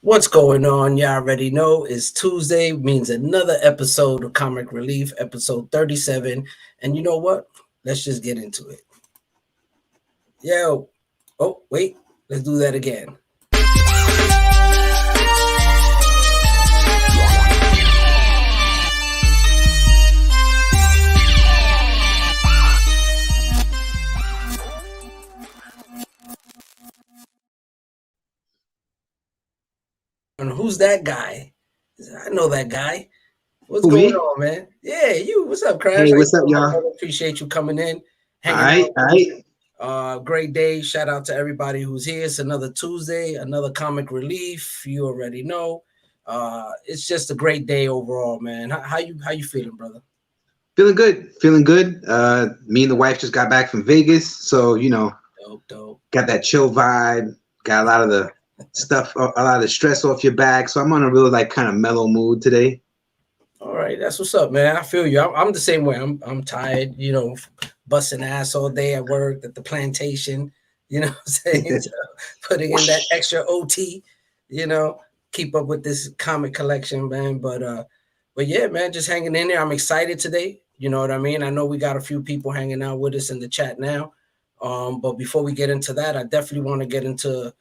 What's going on? Y'all already know it's Tuesday, means another episode of Comic Relief, episode 37. And you know what? Let's just get into it. Yo. Oh, wait. Let's do that again. And who's that guy? I know that guy. What's Who, going me? on, man? Yeah, you. What's up, Crash? Hey, How you what's up, doing, my y'all? brother? Appreciate you coming in, All hanging right, out all with us. right. Great day. Shout out to everybody who's here. It's another Tuesday, another Comic Relief. You already know. It's just a great day overall, man. How you feeling, brother? Feeling good, feeling good. Me and the wife just got back from Vegas, so Dope, dope. got that chill vibe. Got a lot of the stuff, a lot of the stress off your back. So I'm on a real kind of mellow mood today. All right, that's what's up, man. I feel you. I'm the same way. I'm tired, busting ass all day at work at the plantation, what I'm saying? So putting in that extra OT, you know, keep up with this comic collection, man. But yeah, man, just hanging in there. I'm excited today. You know what I mean? I know we got a few people hanging out with us in the chat now. But before we get into that, I definitely want to get into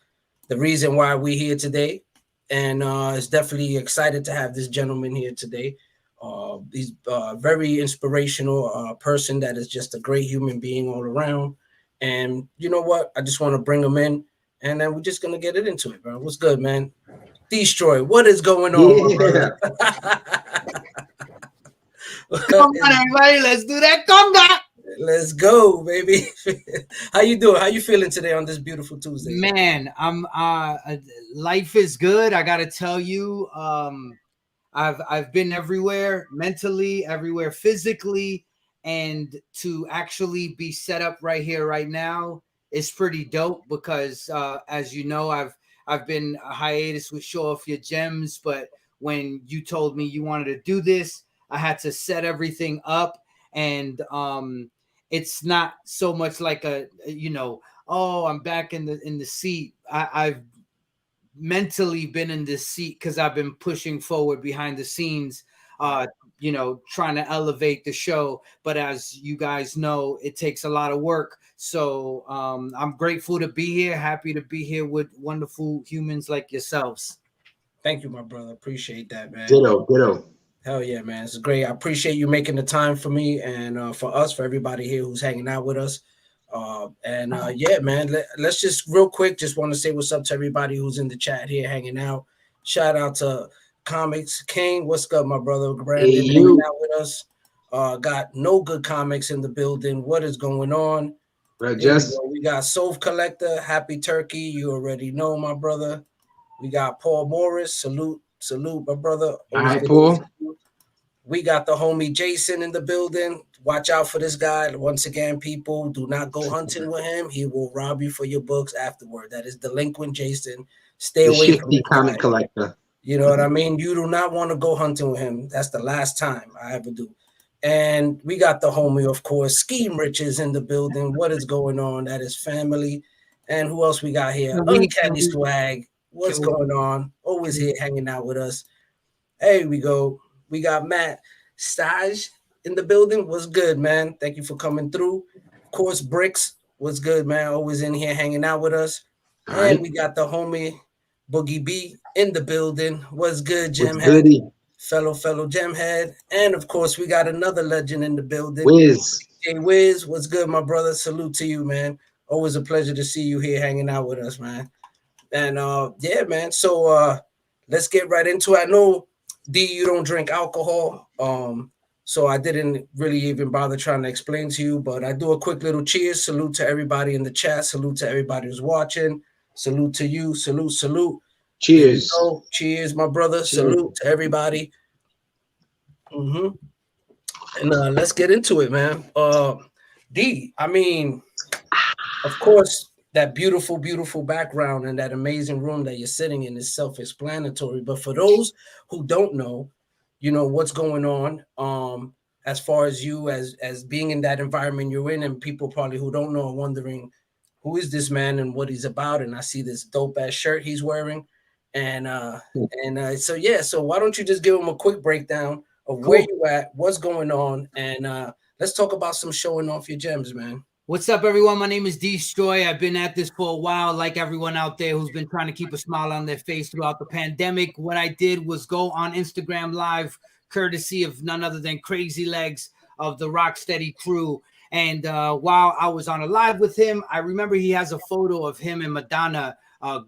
the reason why we're here today. And it's definitely excited to have this gentleman here today. He's a very inspirational person that is just a great human being all around. And you know what? I just want to bring him in, and then we're just gonna get it into it, bro. What's good, man? D-Stroy, what is going on, my Yeah. brother? Come on, everybody, let's do that conga. Let's go, baby. How you doing? How you feeling today on this beautiful Tuesday? Man, I'm life is good. I gotta tell you, I've been everywhere mentally, everywhere physically, and to actually be set up right here, right now is pretty dope because as you know, I've been a hiatus with Showoff Your Gems, but when you told me you wanted to do this, I had to set everything up, and it's not so much like oh, I'm back in the seat. I've mentally been in this seat because I've been pushing forward behind the scenes, trying to elevate the show. But as you guys know, it takes a lot of work. So I'm grateful to be here, happy to be here with wonderful humans like yourselves. Thank you, my brother. Appreciate that, man. Ditto, ditto. Hell yeah, man. It's great. I appreciate you making the time for me and for us, for everybody here who's hanging out with us. Yeah, man, let's just real quick, just want to say what's up to everybody who's in the chat here hanging out. Shout out to Comics King. What's up, my brother Brandon, Hey, hanging you. out with us. Got No Good Comics in the building. What is going on? Bro, Here we just go. We got Soul Collector, Happy Turkey. You already know, my brother. We got Paul Morris. Salute, my brother. all Always right, good to Paul. see you. We got the homie Jason in the building. Watch out for this guy. Once again, people, do not go hunting with him. He will rob you for your books afterward. That is delinquent Jason. Stay The away from shifty this comic guy. collector. You know what I mean? You do not want to go hunting with him. That's the last time I ever do. And we got the homie, of course, Scheme Riches in the building. What is going on? That is family. And who else we got here? Uncanny Swag. What's going on? Always here hanging out with us. Hey, we go. We got Matt Stage in the building. What's good, man? Thank you for coming through. Of course, Bricks. What's good, man? Always in here hanging out with us. All And right. we got the homie Boogie B in the building. What's good, What's Gemhead? goody? Fellow Gemhead. And of course, we got another legend in the building. Wiz. Hey, Wiz. What's good, my brother? Salute to you, man. Always a pleasure to see you here hanging out with us, man. And yeah, man. So let's get right into it. I know D, you don't drink alcohol. So I didn't really even bother trying to explain to you, but I do a quick little cheers. Salute to everybody in the chat. Salute to everybody who's watching. Salute to you. Salute. Cheers. Cheers, my brother. Cheers. Salute to everybody. And let's get into it, man. D, I mean, of course, that beautiful, beautiful background and that amazing room that you're sitting in is self-explanatory. But for those who don't know, what's going on, as far as you as being in that environment you're in, and people probably who don't know are wondering who is this man and what he's about. And I see this dope ass shirt he's wearing. So yeah, so why don't you just give them a quick breakdown of where you at, what's going on, and let's talk about some showing off your gems, man. What's up, everyone? My name is D-Stroy. I've been at this for a while, like everyone out there who's been trying to keep a smile on their face throughout the pandemic. What I did was go on Instagram Live, courtesy of none other than Crazy Legs of the Rocksteady crew. And while I was on a live with him, I remember he has a photo of him and Madonna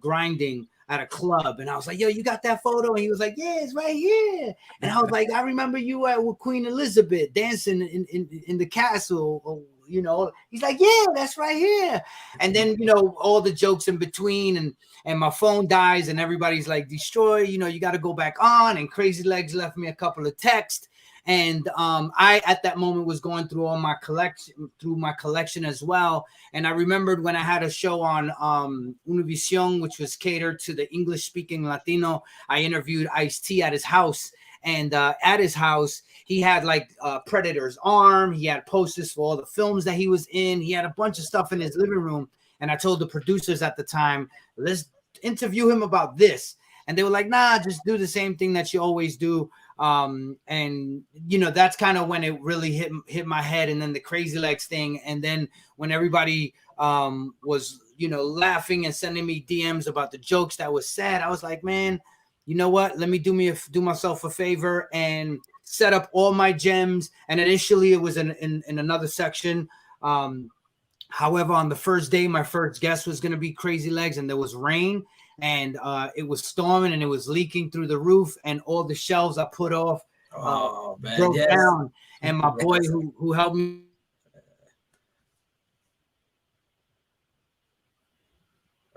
grinding at a club. And I was like, yo, you got that photo? And he was like, yeah, it's right here. And I was like, I remember you with Queen Elizabeth dancing in the castle. You know, he's like, yeah, that's right here. And then, you know, all the jokes in between, and my phone dies, and everybody's like, Destroy, you know, you got to go back on. And Crazy Legs left me a couple of texts. And I, at that moment, was going through all my collection as well. And I remembered when I had a show on Univision, which was catered to the English-speaking Latino, I interviewed Ice-T at his house. And at his house, he had like Predator's arm. He had posters for all the films that he was in. He had a bunch of stuff in his living room. And I told the producers at the time, let's interview him about this. And they were like, nah, just do the same thing that you always do. And, you know, that's kind of when it really hit my head. And then the Crazy Legs thing. And then when everybody was, you know, laughing and sending me DMs about the jokes that was said, I was like, man, you know what? Let me do myself a favor and set up all my gems. And initially it was in another section. However, on the first day, my first guest was going to be Crazy Legs, and there was rain, and it was storming, and it was leaking through the roof, and all the shelves I put off broke down. And my boy who helped me.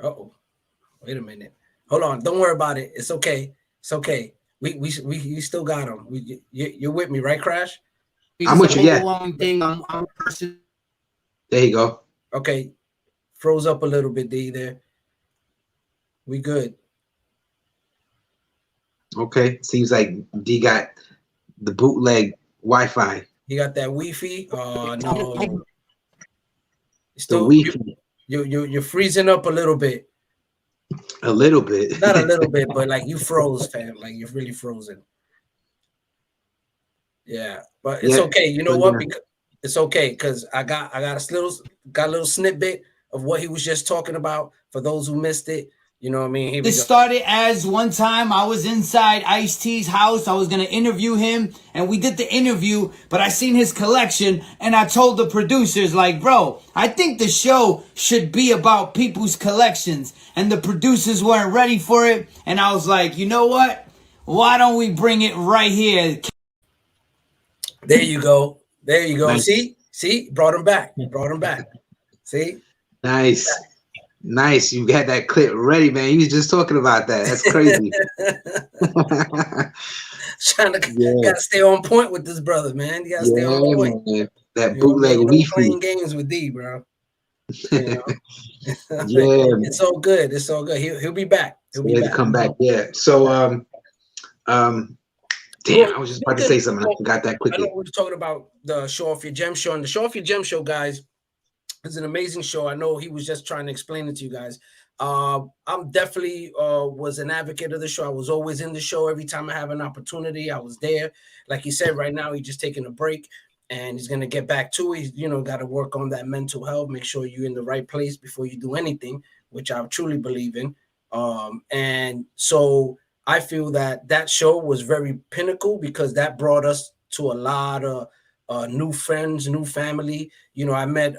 Uh-oh. Wait a minute. Hold on. Don't worry about it. It's okay. It's okay. We still got him. You're with me, right, Crash? I'm with you. Yeah. Long thing. I'm a person. There you go. Okay. Froze up a little bit, D. There. We good. Okay. Seems like D got the bootleg Wi-Fi. You got that Wi-Fi? Oh no. Still, the you're freezing up a little bit. A little bit. Not a little bit, but like you froze, fam. Like you're really frozen. Yeah, but it's okay. You know what? Because it's okay because I got a little snippet of what he was just talking about for those who missed it. You know what I mean? It started as one time I was inside Ice-T's house. I was going to interview him, and we did the interview, but I seen his collection, and I told the producers, like, bro, I think the show should be about people's collections, and the producers weren't ready for it, and I was like, you know what? Why don't we bring it right here? There you go. There you go. Nice. See? Brought him back. See? Nice. Nice. You got that clip ready, man. You was just talking about that. That's crazy. Gotta stay on point with this brother, man. You gotta stay on point. Man. That bootleg Wi-Fi. Playing games with D, bro. You know? Yeah. It's all good. It's all good. He'll be back. He'll be back. Come back. Yeah. So damn, I was just about to say something. I forgot that quickly. I know we were talking about the Show Off Your Gem show, and the Show Off Your Gem show, guys, is an amazing show. I know he was just trying to explain it to you guys. I'm definitely was an advocate of the show. I was always in the show. Every time I have an opportunity, I was there. Like he said, right now he's just taking a break, and he's gonna get back to it. He's, you know, got to work on that mental health. Make sure you're in the right place before you do anything, which I truly believe in. And so I feel that show was very pinnacle because that brought us to a lot of new friends, new family. You know, I met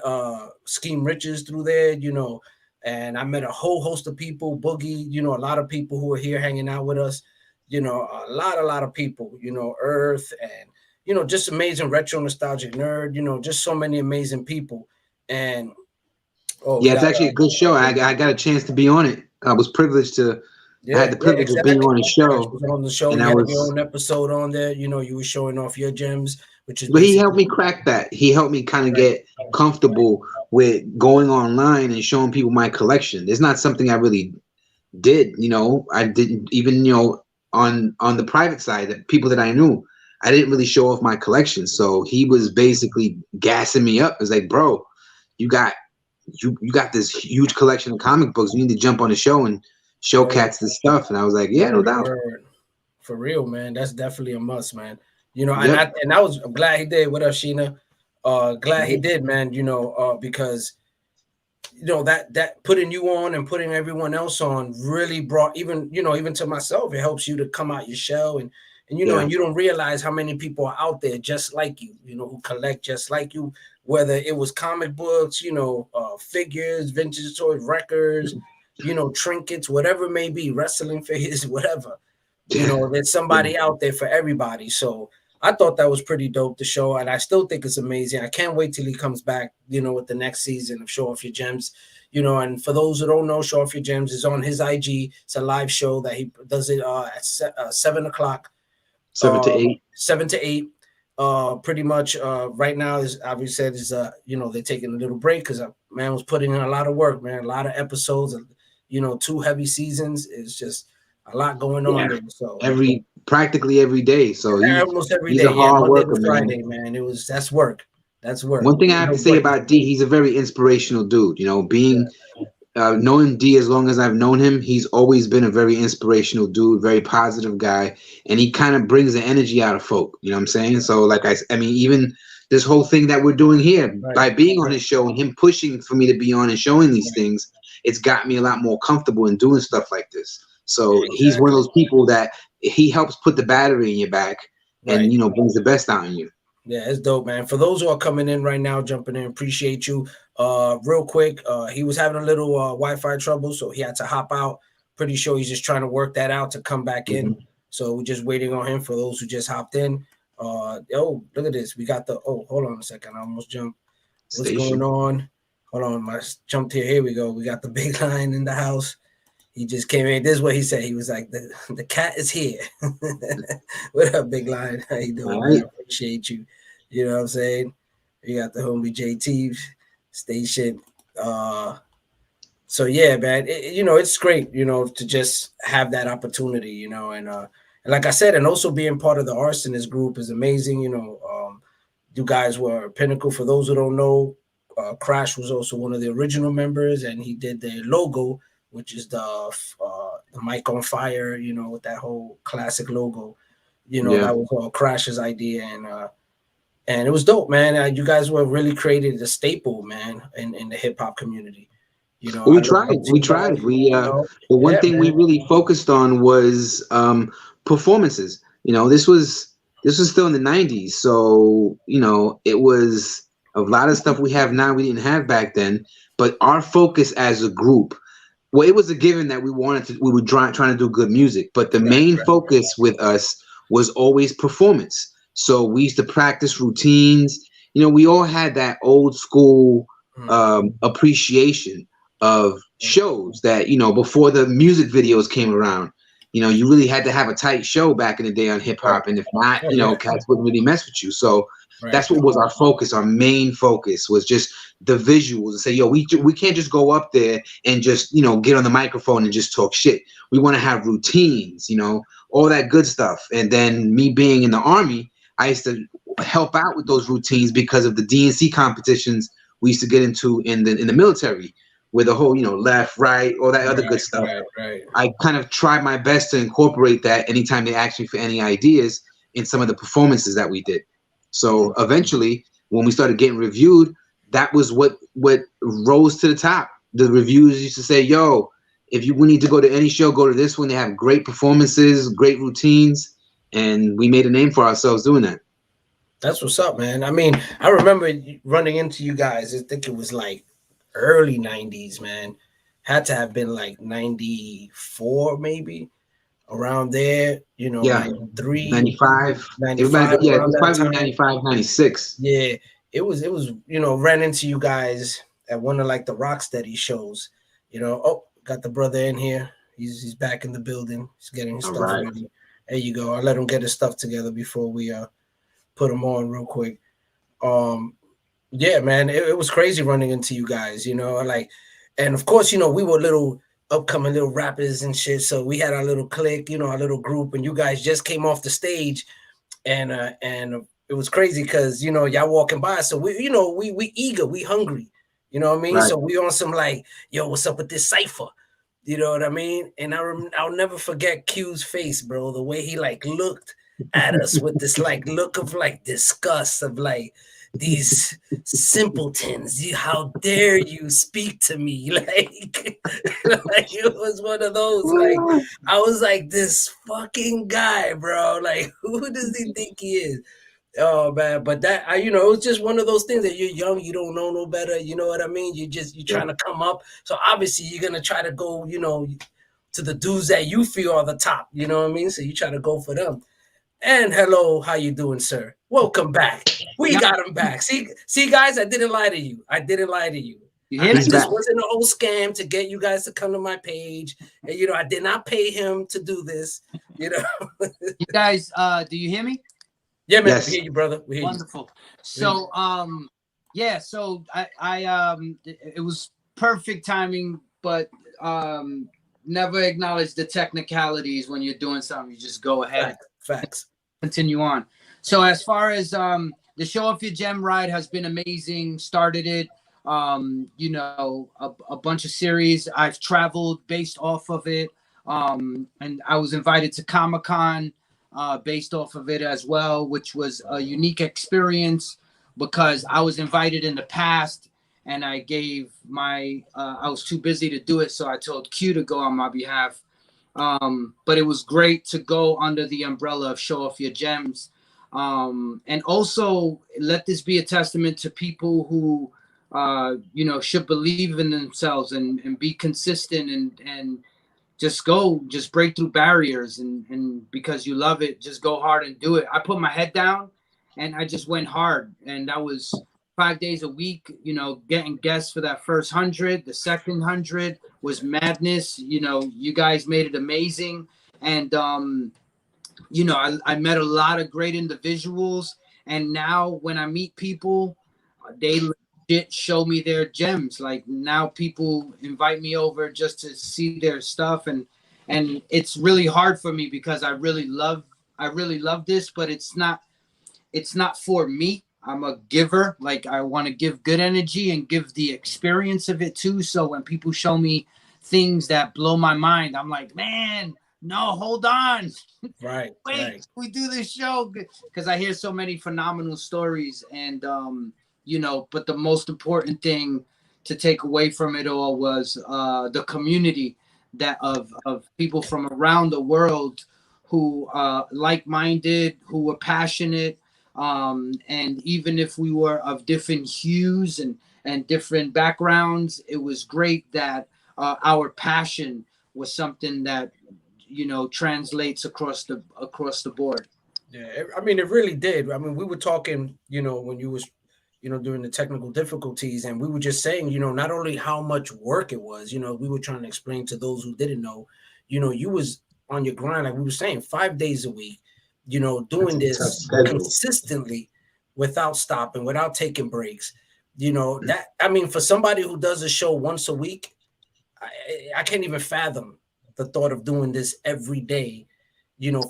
Scheme Riches through there, you know, and I met a whole host of people, Boogie, you know, a lot of people who are here hanging out with us, you know, a lot of people, you know, Earth, and, you know, just amazing retro nostalgic nerd, you know, just so many amazing people. And it's actually a good show. I got a chance to be on it. I was privileged to. I had the privilege of being on the show. On the show, and you had your own episode on there. You know, you were showing off your gems, which is. But he helped me crack that. He helped me kind of get comfortable with going online and showing people my collection. It's not something I really did. You know, I didn't even, you know, on the private side, the people that I knew, I didn't really show off my collection. So he was basically gassing me up. It's like, bro, you got this huge collection of comic books. You need to jump on the show and show cats the stuff, and I was like, yeah, no doubt. For real, man. That's definitely a must, man. You know, Yep. and I'm glad he did. What up, Sheena? Glad he did, man. You know, because you know that putting you on and putting everyone else on really brought even to myself. It helps you to come out your shell and you know, and you don't realize how many people are out there just like you know, who collect just like you. Whether it was comic books, you know, figures, vintage toys, records, you know, trinkets, whatever it may be, wrestling figures, whatever. You know, there's somebody out there for everybody. So I thought that was pretty dope, the show, and I still think it's amazing. I can't wait till he comes back, you know, with the next season of Showoff Your Gems. You know, and for those who don't know, Showoff Your Gems is on his IG. It's a live show that he does it at 7 o'clock. 7 to 8. 7 to 8. Pretty much right now, as Avi said, is you know, they're taking a little break because man was putting in a lot of work, man, a lot of episodes, you know, 2 heavy seasons. It's just a lot going on there. So practically every day. So almost every he's day. a hard Monday worker, to Friday, man. That's work. That's work. One thing I have to say about D, he's a very inspirational dude. You know, being knowing D as long as I've known him, he's always been a very inspirational dude, very positive guy, and he kind of brings the energy out of folk. You know what I'm saying? So, like I mean, even this whole thing that we're doing here, by being on his show and him pushing for me to be on and showing these things, it's got me a lot more comfortable in doing stuff like this. So he's one of those people that he helps put the battery in your back and, you know, brings the best out in you. Yeah, it's dope, man. For those who are coming in right now, jumping in, appreciate you. Real quick, he was having a little Wi-Fi trouble, so he had to hop out. Pretty sure he's just trying to work that out to come back in. So we're just waiting on him for those who just hopped in. Oh, look at this. We got the, hold on a second. I almost jumped. What's going on? Hold on, I jumped here. Here we go. We got the big line in the house. He just came in. This is what he said. He was like, the cat is here. What up, big line? How you doing? I appreciate you. You know what I'm saying? You got the homie JT station. So yeah, man, you know, it's great, you know, to just have that opportunity, you know, and like I said, and also being part of the Arsonist group is amazing. You know, you guys were pinnacle. For those who don't know, Crash was also one of the original members, and he did the logo, which is the mic on fire, you know, with that whole classic logo. You know, that was all Crash's idea, and it was dope, man. You guys were really created a staple, man, in the hip hop community. You know, we tried. The one thing we really focused on was performances. You know, this was still in the 90s, so you know, it was a lot of stuff we have now we didn't have back then. But our focus as a group, well, it was a given that we were trying to do good music, but the main focus with us was always performance. So we used to practice routines. You know, we all had that old school appreciation of shows that, you know, before the music videos came around. You know, you really had to have a tight show back in the day on hip hop, and if not, you know, cats wouldn't really mess with you. So that's what was our focus. Our main focus was just the visuals and say, yo, we can't just go up there and just, you know, get on the microphone and just talk shit. We want to have routines, you know, all that good stuff. And then me being in the Army, I used to help out with those routines because of the DNC competitions we used to get into in the military, with the whole, you know, left, right, all that other good stuff. I kind of tried my best to incorporate that anytime they asked me for any ideas in some of the performances that we did. So eventually, when we started getting reviewed, that was what rose to the top. The reviewers used to say, yo, we need to go to any show, go to this one. They have great performances, great routines, and we made a name for ourselves doing that. That's what's up, man. I mean, I remember running into you guys. I think it was like early 90s, man. Had to have been like 94, maybe around there, you know, 93, 95. It was probably 95, 96. Yeah, it was, you know, ran into you guys at one of like the Rocksteady shows, you know. Got the brother in here. He's back in the building. He's getting his stuff ready. There you go. I'll let him get his stuff together before we put him on real quick. Yeah, man, it was crazy running into you guys, you know, like, and of course, you know, we were little upcoming little rappers and shit, so we had our little clique, you know, our little group, and you guys just came off the stage, and it was crazy because, you know, y'all walking by, so we, you know, we eager, we hungry, you know what I mean? So we on some like, yo, what's up with this cipher? You know what I mean? And I'll never forget Q's face, bro. The way he like looked at us with this like look of like disgust of like these simpletons. How dare you speak to me? Like it was one of those. Like I was like, this fucking guy, bro. Like who does he think he is? Oh man, but that it's just one of those things that you're young, you don't know no better. You know what I mean? You're trying to come up. So obviously you're gonna try to go, to the dudes that you feel are the top. You know what I mean? So you try to go for them. And hello, how you doing, sir? Welcome back. We got him back. See, guys, I didn't lie to you. This wasn't an old scam to get you guys to come to my page. And I did not pay him to do this. You guys, do you hear me? Yeah, man, yes. We hear you, brother. We hear Wonderful. So, yeah, so I it was perfect timing, but never acknowledge the technicalities when you're doing something. You just go ahead. Facts. Continue on. So as far as the Showoff Your Gem ride has been amazing. Started it, a bunch of series. I've traveled based off of it, and I was invited to Comic-Con. Based off of it as well, which was a unique experience because I was invited in the past and I gave I was too busy to do it. So I told Q to go on my behalf. But it was great to go under the umbrella of Showoff Your Gems. And also let this be a testament to people who, should believe in themselves and be consistent and just break through barriers and because you love it, just go hard and do it. I put my head down and I just went hard. And that was 5 days a week, getting guests for that first 100. The second 100 was madness. You guys made it amazing. And, I met a lot of great individuals. And now when I meet people, they show me their gems. Like now people invite me over just to see their stuff, and it's really hard for me because I really love this, but it's not for me. I'm a giver. Like I want to give good energy and give the experience of it too. So when people show me things that blow my mind, I'm like, man, no, hold on. Right. Wait, right. We do this show because I hear so many phenomenal stories and but the most important thing to take away from it all was the community that of people from around the world who like-minded, who were passionate, and even if we were of different hues and different backgrounds, it was great that our passion was something that translates across the board. Yeah, I mean, it really did. I mean, we were talking, when you was during the technical difficulties. And we were just saying, not only how much work it was, we were trying to explain to those who didn't know, you was on your grind, like we were saying, 5 days a week, doing this consistently without stopping, without taking breaks. That, I mean, for somebody who does a show once a week, I can't even fathom the thought of doing this every day.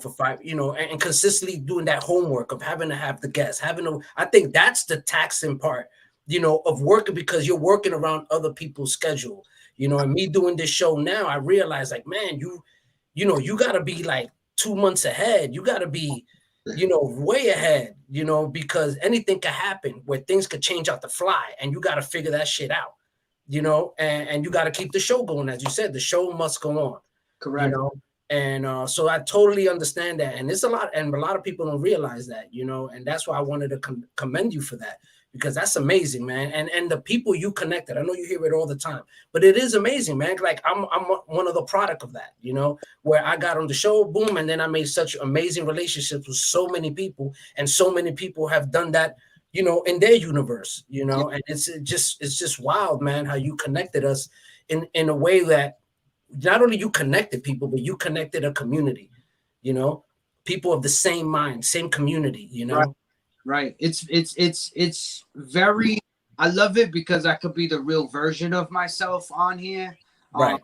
For 5, and consistently doing that homework of having to have the guests, I think that's the taxing part, of working because you're working around other people's schedule, and me doing this show now, I realize like, man, you got to be like 2 months ahead. You got to be, way ahead, because anything could happen where things could change out the fly and you got to figure that shit out, and you got to keep the show going. As you said, the show must go on. Correct. And so I totally understand that. And it's a lot of people don't realize that, and that's why I wanted to commend you for that, because that's amazing, man. And the people you connected, I know you hear it all the time, but it is amazing, man. Like I'm one of the product of that, where I got on the show, boom, and then I made such amazing relationships with so many people, and so many people have done that, in their universe, and it's just wild, man, how you connected us in a way that not only you connected people, but you connected a community, people of the same mind, same community, Right. It's very, I love it because I could be the real version of myself on here. Right.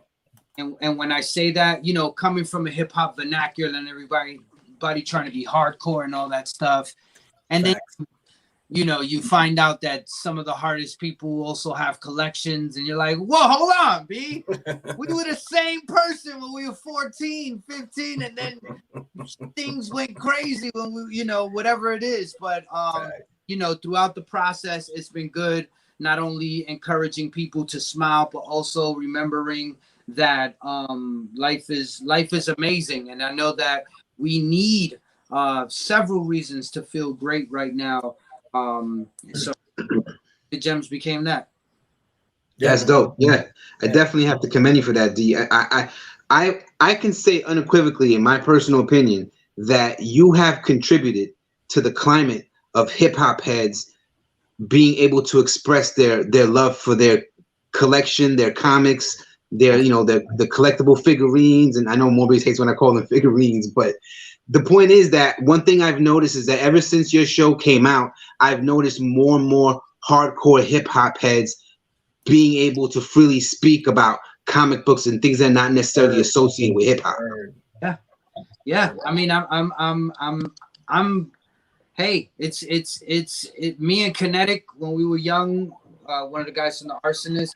And when I say that, coming from a hip hop vernacular and everybody trying to be hardcore and all that stuff. And then you know, you find out that some of the hardest people also have collections, and you're like, whoa, hold on, B. We were the same person when we were 14, 15, and then things went crazy when we, you know, whatever it is. But, you know, throughout the process, it's been good, not only encouraging people to smile, but also remembering that life is amazing. And I know that we need several reasons to feel great right now. So the gems became that. That's dope. Yeah, I definitely have to commend you for that, D. I can say unequivocally, in my personal opinion, that you have contributed to the climate of hip hop heads being able to express their love for their collection, their comics, their, you know, the collectible figurines. And I know Morbius hates when I call them figurines, but the point is that one thing I've noticed is that ever since your show came out, I've noticed more and more hardcore hip hop heads being able to freely speak about comic books and things that are not necessarily associated with hip hop. Yeah. I mean, I'm hey, it's me and Kinetic when we were young. One of the guys from the Arsonist,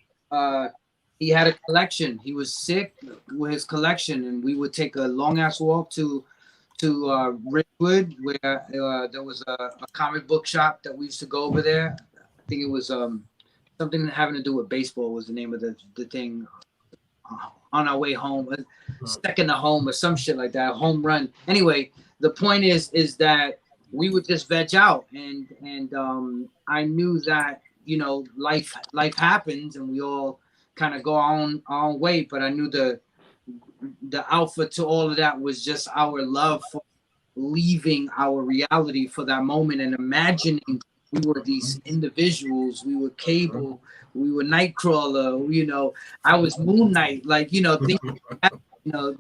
he had a collection. He was sick with his collection, and we would take a long ass walk to Ridgewood, where there was a comic book shop that we used to go over there. I think it was something having to do with baseball was the name of the thing. On our way home, second to home or some shit like that, home run. Anyway, the point is that we would just veg out, and I knew that, you know, life happens and we all kind of go our own way, but I knew the alpha to all of that was just our love for leaving our reality for that moment and imagining we were these individuals. We were Cable, we were Nightcrawler, you know, I was Moon Knight, like, you know, things like that, you know,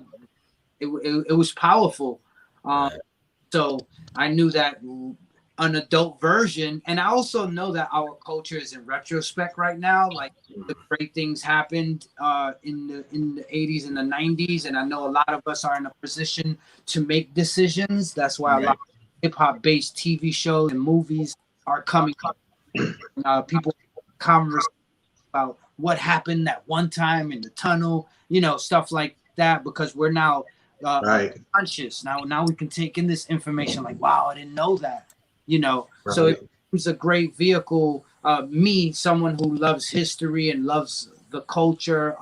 it was powerful. So I knew that an adult version, and I also know that our culture is in retrospect right now. Like, the great things happened in the 80s and the 90s, and I know a lot of us are in a position to make decisions. That's why a lot of hip-hop based TV shows and movies are coming up. People converse about what happened that one time in the tunnel, you know, stuff like that, because we're now conscious. Now we can take in this information like, wow, I didn't know that, you know. So it was a great vehicle. Me, someone who loves history and loves the culture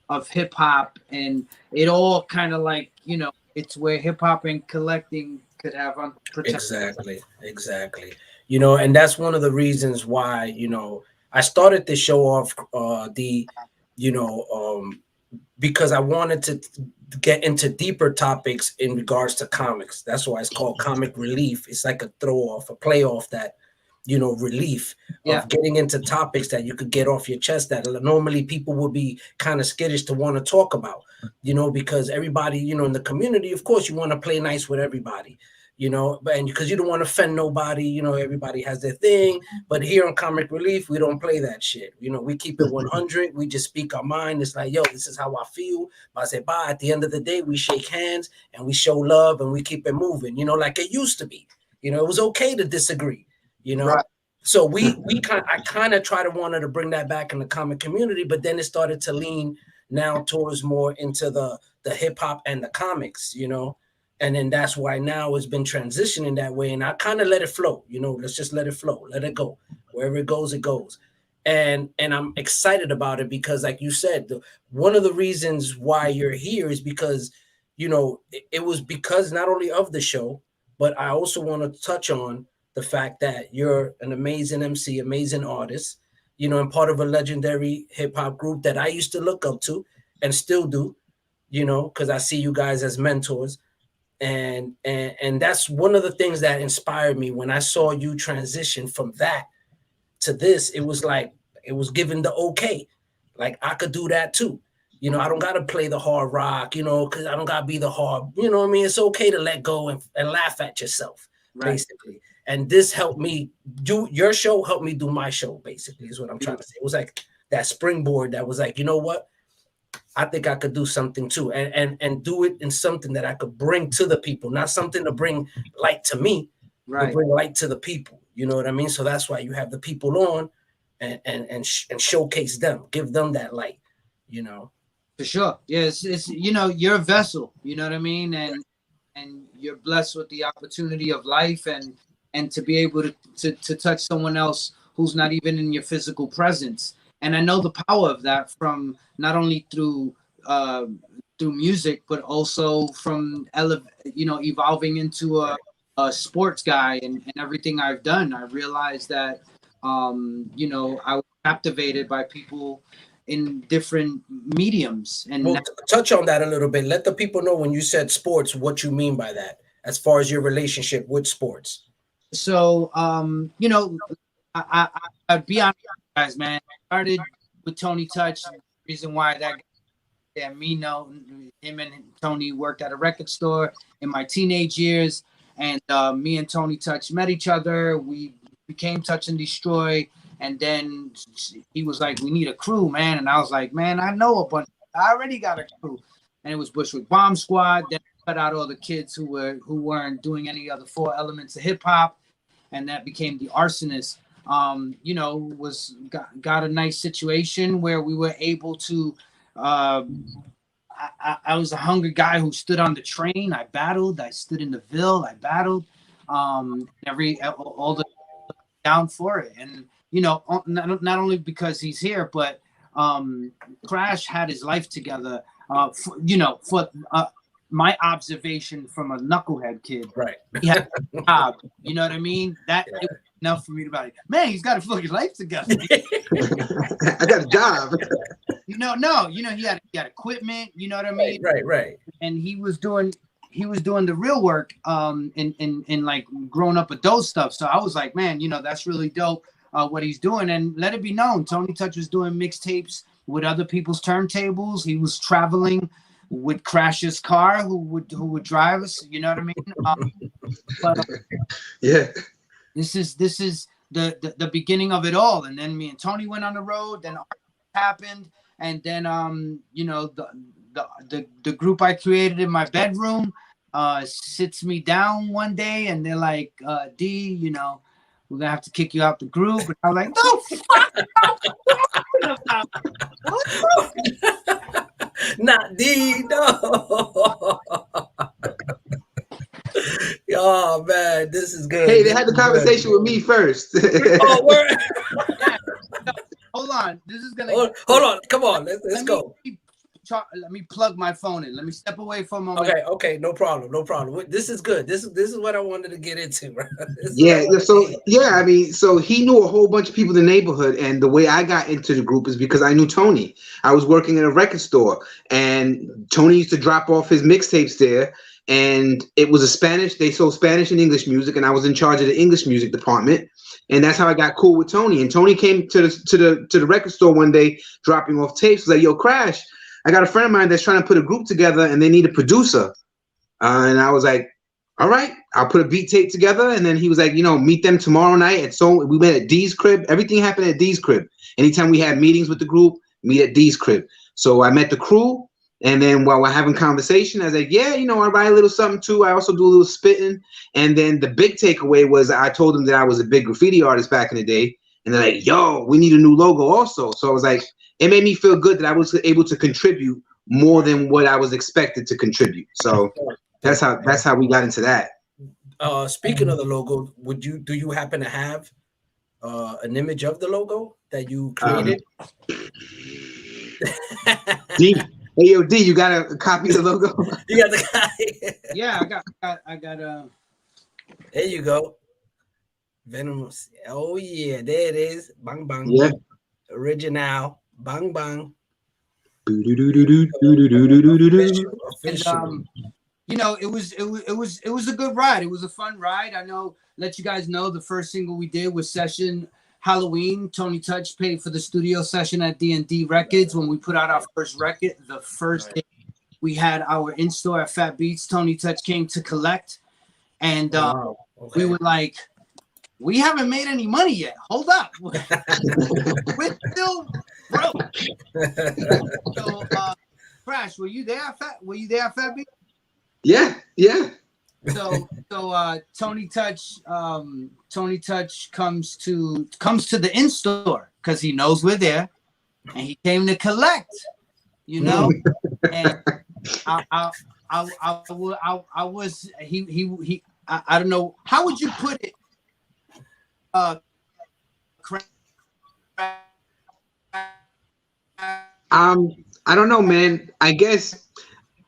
of hip hop, and it all kind of like, you know, it's where hip hop and collecting could have exactly. You know, and that's one of the reasons why, you know, I started this show off because I wanted to get into deeper topics in regards to comics. That's why it's called Comic Relief. It's like a throw off, a play off that, you know, relief of getting into topics that you could get off your chest that normally people would be kind of skittish to want to talk about, you know, because everybody, you know, in the community, of course, you want to play nice with everybody, you know, and because you don't want to offend nobody, you know, everybody has their thing. But here on Comic Relief, we don't play that shit. You know, we keep it 100. We just speak our mind. It's like, yo, this is how I feel. But I say, bye. At the end of the day, we shake hands and we show love and we keep it moving, you know, like it used to be. You know, it was okay to disagree, you know. So I kind of wanted to bring that back in the comic community, but then it started to lean now towards more into the hip hop and the comics, you know. And then that's why now it's been transitioning that way. And I kind of let it flow, you know, let's just let it flow, let it go. Wherever it goes, it goes. And I'm excited about it because, like you said, one of the reasons why you're here is because, you know, it was because not only of the show, but I also want to touch on the fact that you're an amazing MC, amazing artist, you know, and part of a legendary hip hop group that I used to look up to and still do, you know, because I see you guys as mentors. And that's one of the things that inspired me when I saw you transition from that to this. It was like, it was given the okay. Like, I could do that too. You know, I don't got to play the hard rock, you know, because I don't got to be the hard, you know what I mean? It's okay to let go and laugh at yourself, basically. And this helped me do, your show helped me do my show, basically, is what I'm trying to say. It was like that springboard that was like, you know what? I think I could do something too, and do it in something that I could bring to the people, not something to bring light to me, but bring light to the people, You know what I mean? So that's why you have the people on and showcase them, give them that light, you know. For sure. Yeah, it's you know, you're a vessel, you know what I mean? And you're blessed with the opportunity of life and to be able to touch someone else who's not even in your physical presence. And I know the power of that from not only through music, but also from evolving into a sports guy and everything I've done. I realized that you know, I was captivated by people in different mediums. And well, touch on that a little bit. Let the people know when you said sports, what you mean by that, as far as your relationship with sports. So, you know, I'd be honest, guys, man. I started with Tony Touch. The reason why that me know him and Tony worked at a record store in my teenage years, and me and Tony Touch met each other. We became Touch and D-Stroy, and then he was like, "We need a crew, man." And I was like, "Man, I know a bunch. I already got a crew." And it was Bushwick Bomb Squad. Then cut out all the kids who weren't doing any other 4 elements of hip hop, and that became the Arsonist. You know, got a nice situation where we were able to. I was a hungry guy who stood on the train. I battled. I stood in the Ville. I battled. All the down for it, and you know, not only because he's here, but Crash had his life together. For my observation from a knucklehead kid, right? He had a job, you know what I mean? That it was enough for me to be like, man, he's got a fucking life together. I got a job. He had equipment, you know what I mean? Right. And he was doing the real work in like grown up adult stuff. So I was like, man, you know, that's really dope what he's doing. And let it be known, Tony Touch was doing mixtapes with other people's turntables. He was traveling with Crash's car, who would drive us, you know what I mean? But yeah, this is the beginning of it all. And then me and Tony went on the road, then art happened, and then you know, the group I created in my bedroom sits me down one day and they're like, D, you know, we're gonna have to kick you out the group. And I'm like, no, fuck. Not D, no. Oh man, this is good. Hey, they had the conversation with me first. Oh, word. Hold on, this is gonna. Hold on, come on, let's go. Let me plug my phone in. Let me step away for a moment. Okay, no problem. This is good. This is what I wanted to get into, right? I mean, so he knew a whole bunch of people in the neighborhood, and the way I got into the group is because I knew Tony. I was working in a record store, and Tony used to drop off his mixtapes there, and it was they sold Spanish and English music, and I was in charge of the English music department. And that's how I got cool with Tony. And Tony came to the record store one day, dropping off tapes. Was like, "Yo, Crash, I got a friend of mine that's trying to put a group together and they need a producer." And I was like, "All right, I'll put a beat tape together." And then he was like, "You know, meet them tomorrow night." We met at D's crib. Everything happened at D's crib. Anytime we had meetings with the group, meet at D's crib. So I met the crew. And then while we're having conversation, I was like, "Yeah, you know, I write a little something too. I also do a little spitting." And then the big takeaway was I told them that I was a big graffiti artist back in the day. And they're like, "Yo, we need a new logo also." So I was like, it made me feel good that I was able to contribute more than what I was expected to contribute. So that's how we got into that. Speaking of the logo, do you happen to have an image of the logo that you created? D, hey yo, D, you got a copy of the logo? You got the guy. Yeah, I got There you go. Venomous. Oh yeah, there it is. Bang bang. Yeah. Original. Bang bang. And, you know, it was a good ride. It was a fun ride. I know. Let you guys know the first single we did was Session Halloween. Tony Touch paid for the studio session at D&D Records when we put out our first record. The first day we had our in-store at Fat Beats. Tony Touch came to collect, and we were like, "We haven't made any money yet. Hold up, we're still broke." So, Crash, were you there at Fat Beats? Yeah. So Tony Touch comes to the in-store because he knows we're there, and he came to collect, you know. And I was I don't know, how would you put it? I don't know, man. I guess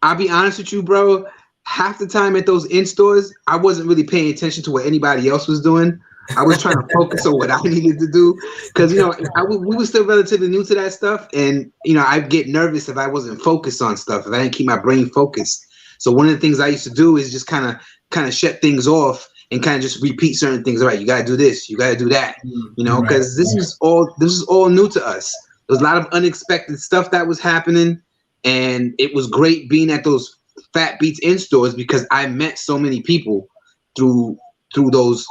I'll be honest with you, bro. Half the time at those in-stores, I wasn't really paying attention to what anybody else was doing. I was trying to focus on what I needed to do because, you know, we were still relatively new to that stuff. And, you know, I'd get nervous if I wasn't focused on stuff, if I didn't keep my brain focused. So one of the things I used to do is just kind of shut things off and kind of just repeat certain things. All right, you got to do this, you got to do that, you know, because this is all new to us. There was a lot of unexpected stuff that was happening. And it was great being at those Fat Beats in-stores because I met so many people through those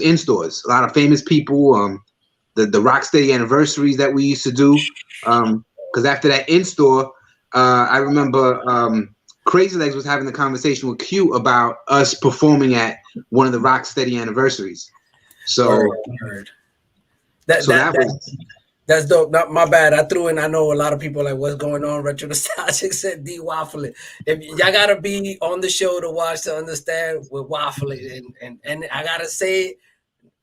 in-stores. A lot of famous people, the Rocksteady anniversaries that we used to do. Because after that in-store, I remember Crazy Legs was having a conversation with Q about us performing at one of the Rocksteady anniversaries. So that's dope. Not my bad. I threw in. I know a lot of people are like, what's going on? Retro Nostalgic said D waffling. If y'all gotta be on the show to watch to understand, we're waffling. And I gotta say,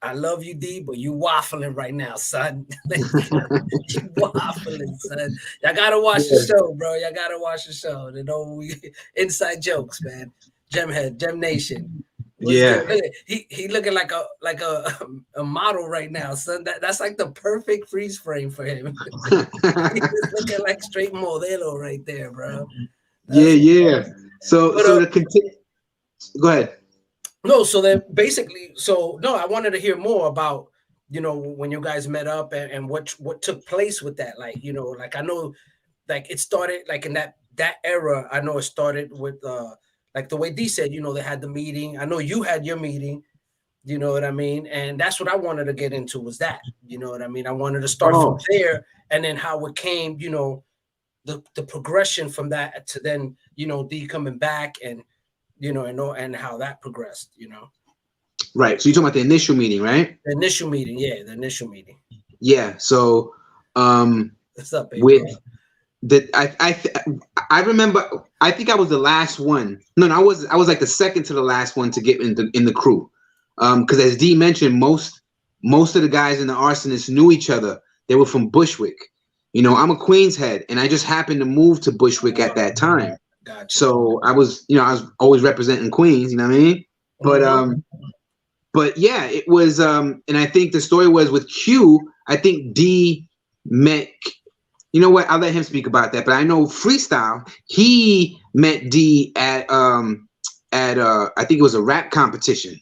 I love you, D, but you waffling right now, son. You waffling, son. Y'all gotta watch the show, bro. Y'all gotta watch the show. You know, inside jokes, man. Gemhead, Gem Nation. He looking like a model right now, son. That's like the perfect freeze frame for him. He's looking like straight modelo right there, bro. So to continue, go ahead. No, so then basically, I wanted to hear more about, you know, when you guys met up and what took place with that. Like, you know, like I know, like it started like in that era. I know it started with like the way D said, you know, they had the meeting. I know you had your meeting, you know what I mean? And that's what I wanted to get into was that, you know what I mean? I wanted to start from there and then how it came, you know, the progression from that to then, you know, D coming back and, you know, and how that progressed, you know? Right. So you're talking about the initial meeting, right? The initial meeting. Yeah. The initial meeting. Yeah. So, what's up, baby? With I remember, I think I was the last one. No, I was like the second to the last one to get in the crew. Because as D mentioned, most of the guys in the Arsonists knew each other. They were from Bushwick. You know, I'm a Queens head, and I just happened to move to Bushwick at that time. Gotcha. So I was always representing Queens. You know what I mean? But yeah, it was. And I think the story was with Q. I think D met. You know what? I'll let him speak about that. But I know Freestyle, he met D at I think it was a rapping competition,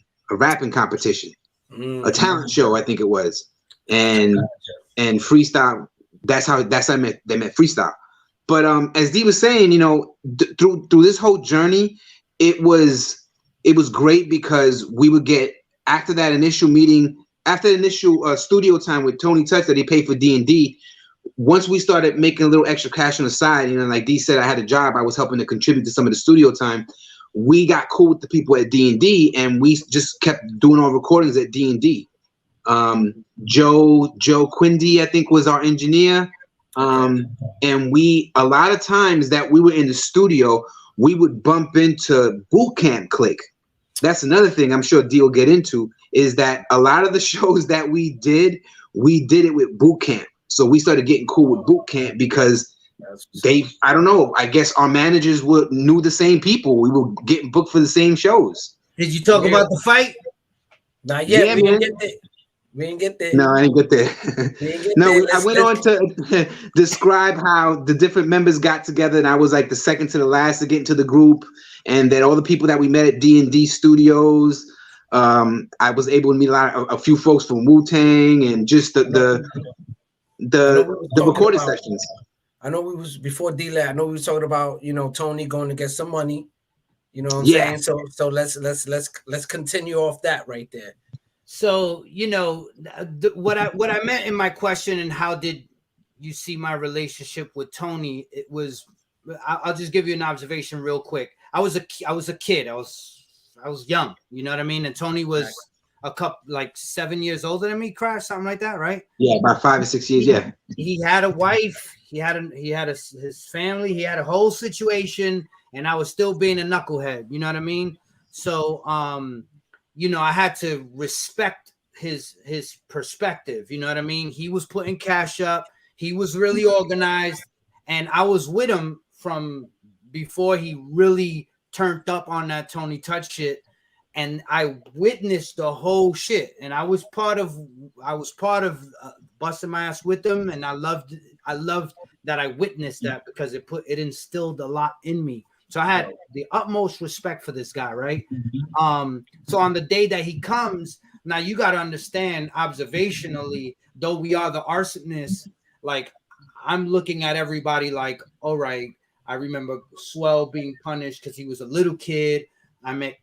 a talent show, I think it was. And Freestyle, that's how they met Freestyle. But as D was saying, you know, through this whole journey, it was great because we would get after that initial meeting, after the initial studio time with Tony Touch that he paid for D&D. Once we started making a little extra cash on the side, you know, like D said, I had a job. I was helping to contribute to some of the studio time. We got cool with the people at D&D, and we just kept doing our recordings at D&D. Joe Quindy, I think, was our engineer. And we, a lot of times that we were in the studio, we would bump into Boot Camp Click. That's another thing I'm sure D will get into, is that a lot of the shows that we did it with Boot Camp. So we started getting cool with Boot Camp because I don't know, I guess our managers knew the same people. We were getting booked for the same shows. Did you talk about the fight? Not yet. Yeah, we didn't get there. No, I didn't get there. I went on to describe how the different members got together, and I was like the second to the last to get into the group, and that all the people that we met at D&D Studios. I was able to meet a few folks from Wu-Tang and just the recorded sessions. I know we was before D-Lab. I know we was talking about, you know, Tony going to get some money. You know what I'm saying? So let's continue off that right there. So, you know, what I meant in my question and how did you see my relationship with Tony? It was, I'll just give you an observation real quick. I was a kid. I was young, you know what I mean? And Tony was a couple, like 7 years older than me, Crash, something like that, right? Yeah, about 5 or 6 years. Yeah. He had a wife, he had his family, he had a whole situation, and I was still being a knucklehead, you know what I mean? So you know, I had to respect his perspective, you know what I mean? He was putting cash up, he was really organized, and I was with him from before he really turned up on that Tony Touch shit, and I witnessed the whole shit, and I was part of busting my ass with them, and I loved that I witnessed that because it instilled a lot in me. So I had the utmost respect for this guy, right? So on the day that he comes, now you got to understand observationally, though we are the Arsonists, like I'm looking at everybody like, all right, I remember Swel being punished because he was a little kid. I met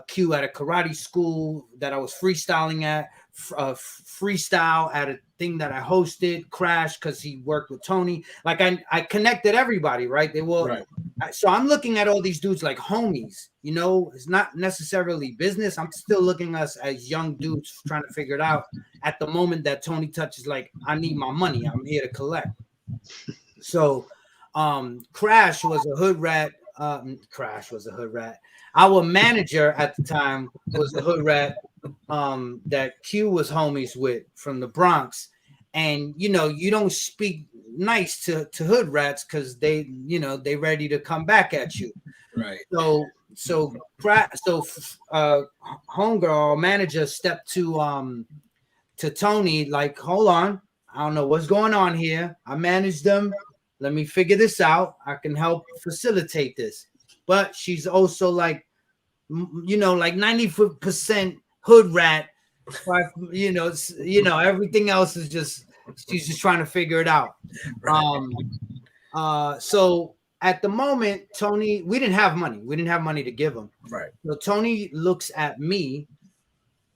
Q at a karate school that I was freestyling at, freestyle at a thing that I hosted, Crash because he worked with Tony. Like I connected everybody, right? They were right. So I'm looking at all these dudes like homies, you know, it's not necessarily business. I'm still looking at us as young dudes trying to figure it out at the moment that Tony touches like, I need my money. I'm here to collect. So Crash was a hood rat. Our manager at the time was the hood rat that Q was homies with from the Bronx. And, you know, you don't speak nice to hood rats because they, you know, they ready to come back at you. Right. So homegirl manager stepped to Tony like, hold on, I don't know what's going on here. I managed them. Let me figure this out. I can help facilitate this. But she's also like, you know, like 90% hood rat. You know, everything else is just, she's just trying to figure it out. Right. So at the moment, Tony, we didn't have money. We didn't have money to give him. Right. So Tony looks at me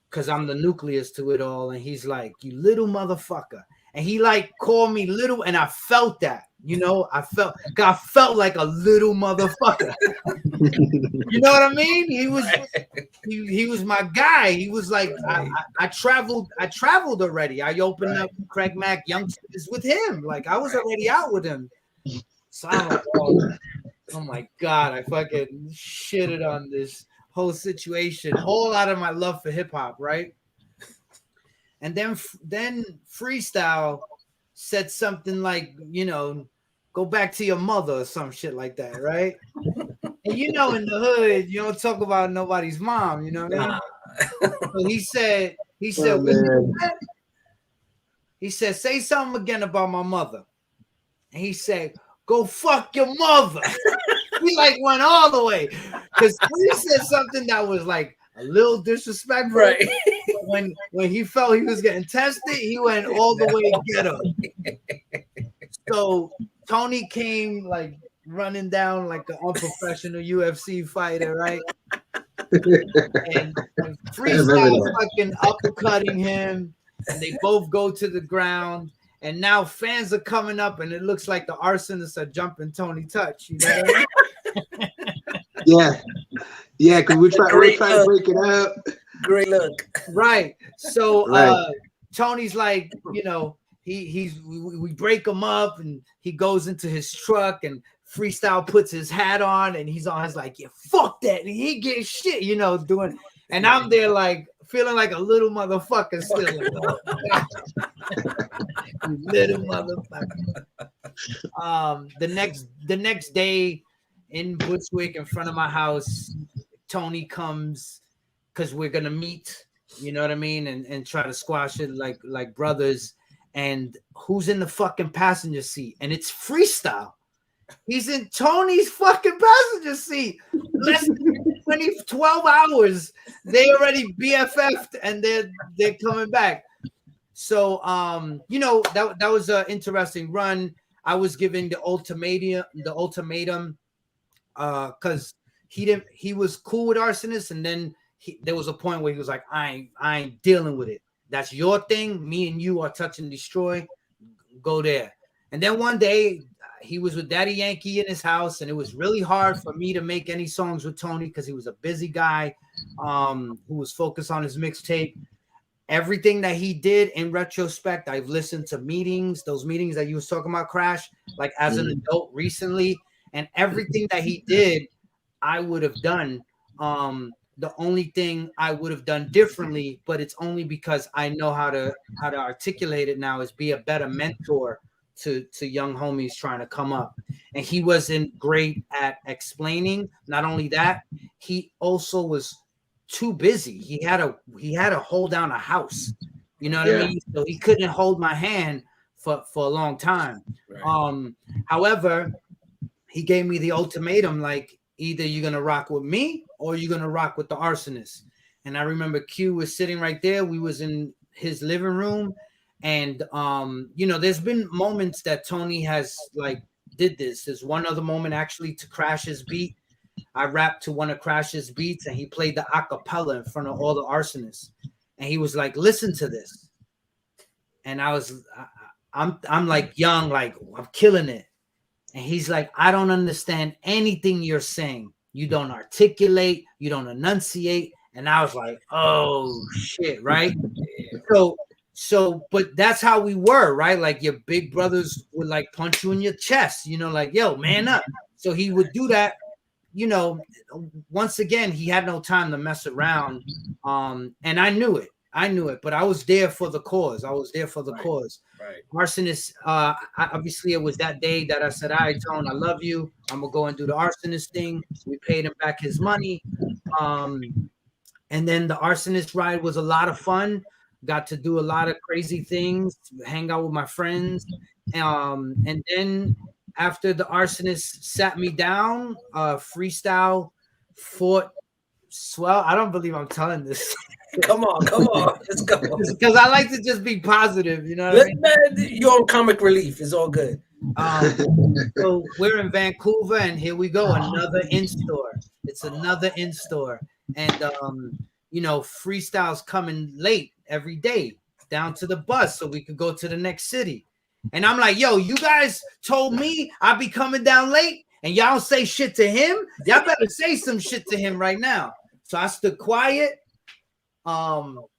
because I'm the nucleus to it all. And he's like, you little motherfucker. And he like called me little, and I felt that, you know, I felt like a little motherfucker. You know what I mean? He was my guy. He was like, I traveled already. I opened up Craig Mack Youngsters with him. Like I was already out with him. So I'm like, oh my God, I fucking shitted on this whole situation, all out of my love for hip hop, right? And then Freestyle said something like, you know, go back to your mother or some shit like that, right? And you know, in the hood, you don't talk about nobody's mom, you know what I mean? So he said, he said, say something again about my mother. And he said, go fuck your mother. He like went all the way. Because he said something that was like a little disrespectful. Right. When he felt he was getting tested, he went all the way to get him. So Tony came like running down like an unprofessional UFC fighter, right? and Freestyle fucking uppercutting him, and they both go to the ground. And now fans are coming up, and it looks like the Arsonists are jumping Tony Touch. You know what I mean? Yeah, because we're trying to break it up. Great look. Right. So Tony's like, you know, we break him up, and he goes into his truck, and Freestyle puts his hat on, and he's like, yeah, fuck that. And he gets shit, you know, doing. And I'm there like feeling like a little motherfucker still. You little motherfucker. The next day in Bushwick in front of my house, Tony comes because we're gonna meet, you know what I mean, and try to squash it like brothers. And who's in the fucking passenger seat? And it's Freestyle. He's in Tony's fucking passenger seat. Less than 12 hours. They already BFF'd, and they're coming back. So you know, that was an interesting run. I was giving the ultimatum because he was cool with Arsonists, and then there was a point where he was like, I ain't dealing with it. That's your thing. Me and you are touch and destroy. Go there. And then one day he was with Daddy Yankee in his house, and it was really hard for me to make any songs with Tony because he was a busy guy who was focused on his mixtape. Everything that he did in retrospect, I've listened to meetings, those meetings that you was talking about, Crash, like as an adult recently, and everything that he did, I would have done. The only thing I would have done differently, but it's only because I know how to articulate it now, is be a better mentor to young homies trying to come up. And he wasn't great at explaining. Not only that, he also was too busy. He had to hold down a house. You know what I mean? So he couldn't hold my hand for a long time. Right. However, he gave me the ultimatum, like, either you're gonna rock with me or you're gonna rock with the Arsonists. And I remember Q was sitting right there. We was in his living room, and you know, there's been moments that Tony has like did this. There's one other moment actually to Crash's beat. I rapped to one of Crash's beats, and he played the acapella in front of all the Arsonists, and he was like, "Listen to this." And I'm like young, like I'm killing it. And he's like, "I don't understand anything you're saying. You don't articulate, you don't enunciate." And I was like, "Oh shit," right? So, but that's how we were, right? Like your big brothers would like punch you in your chest, you know, like, "Yo, man up." So he would do that, you know. Once again, he had no time to mess around. And I knew it, but I was there for the cause. Right. Arsonist, obviously it was that day that I said, "All right, Tone, I love you. I'm gonna go and do the Arsonist thing." We paid him back his money. And then the Arsonist ride was a lot of fun. Got to do a lot of crazy things, hang out with my friends. And then after the Arsonist sat me down, Freestyle fought Swel. I don't believe I'm telling this. Come on, let's go. Because I like to just be positive, you know what I mean? Man, you're on comic relief. It's all good. So we're in Vancouver, and here we go, another in-store. It's another in-store. And, you know, Freestyle's coming late every day down to the bus so we could go to the next city. And I'm like, "Yo, you guys told me I'd be coming down late, and y'all don't say shit to him? Y'all better say some shit to him right now." So I stood quiet. Yo,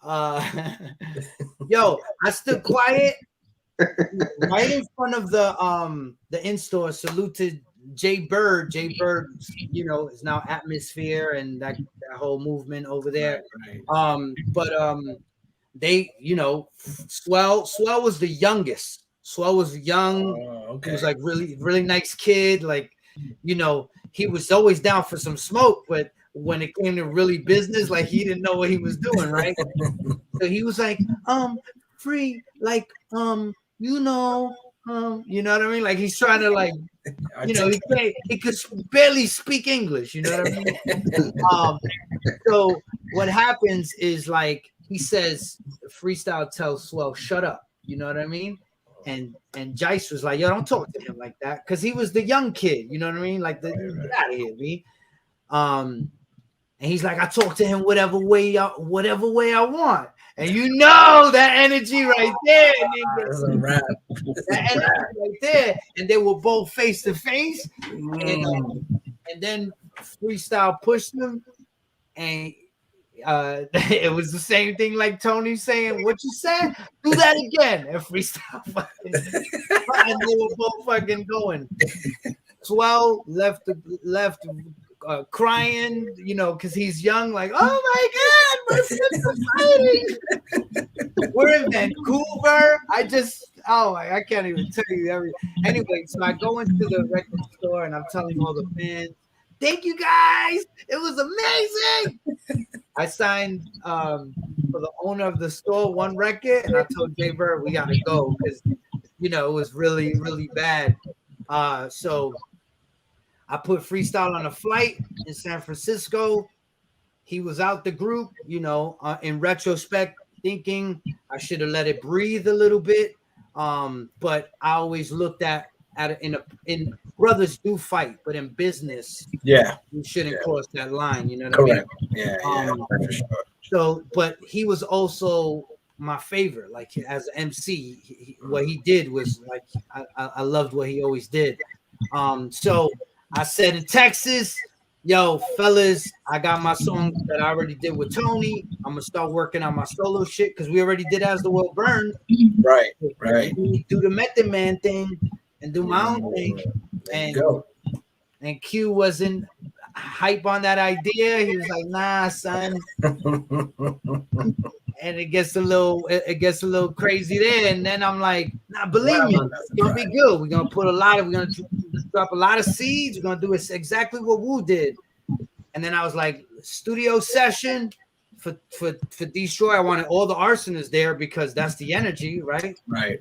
I stood quiet right in front of the in-store. Saluted Jay Bird. Jay Bird, you know, is now Atmosphere and that whole movement over there. Right. But they, you know, Swel was the youngest. Swel was young. Okay. He was like really nice kid. Like, you know, he was always down for some smoke, but when it came to really business, like he didn't know what he was doing, right? So he was like, free, like, you know what I mean? Like he's trying to like, you know, he could barely speak English, you know what I mean? So what happens is like he says, Freestyle tells Swel, "Shut up," you know what I mean? And Jise was like, "Yo, don't talk to him like that," because he was the young kid, you know what I mean? Like, get out of here, me. And he's like, "I talk to him whatever way I want." And you know that energy right there, nigga. That's a wrap. That energy right there. And they were both face to face. And then Freestyle pushed him. And it was the same thing like Tony saying, "What you said? Do that again." And Freestyle fucking, and they were both fucking going. Swel left crying, you know, because he's young, like, "Oh my God, my friends are fighting." We're in Vancouver. I can't even tell you everything. Anyway, so I go into the record store and I'm telling all the fans, "Thank you guys. It was amazing." I signed for the owner of the store one record, and I told Jay Bird, "We gotta go," because, you know, it was really, really bad. So I put Freestyle on a flight in San Francisco. He was out the group, you know, in retrospect, thinking I should have let it breathe a little bit. But I always looked at it in brothers do fight, but in business, you shouldn't cross that line. You know what I mean? Yeah, for sure. So, but he was also my favorite. Like as an MC, what he did was like I loved what he always did. So I said in Texas, yo, fellas, I got my song that I already did with Tony. I'm gonna start working on my solo shit because we already did As the World Burns. Right. Do the Method Man thing and do my own thing. And Q wasn't hype on that idea. He was like, nah, son. And it gets a little crazy there. And then I'm like, nah, believe me, it's gonna be good. We're gonna drop a lot of seeds. We're gonna do exactly what Wu did. And then I was like, studio session for D-Stroy. I wanted all the Arsonists there because that's the energy, right? Right.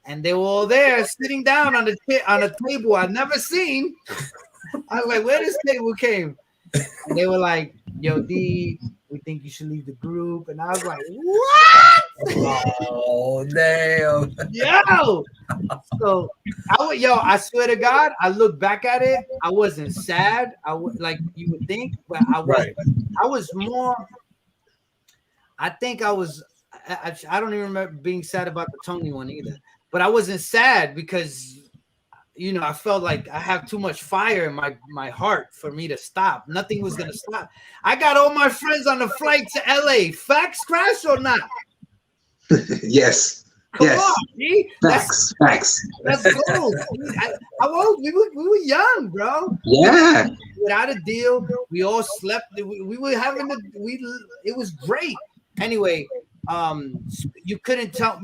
And they were all there sitting down on a table I'd never seen. I was like, where this table came? And they were like, yo, D, we think you should leave the group. And I was like, what? Oh, damn. Yo. So I swear to God, I look back at it. I wasn't sad. Like you would think, but I was. Right. I was more. I think I was. I don't even remember being sad about the Tony one either. But I wasn't sad because, I felt like I have too much fire in my heart for me to stop. Nothing was gonna stop. I got all my friends on the flight to LA. Facts, Crash, or not? Yes. Come yes. on, G. Facts. That's gold. We were young, bro. Yeah. Without a deal, we all slept. We were having it was great. Anyway, you couldn't tell.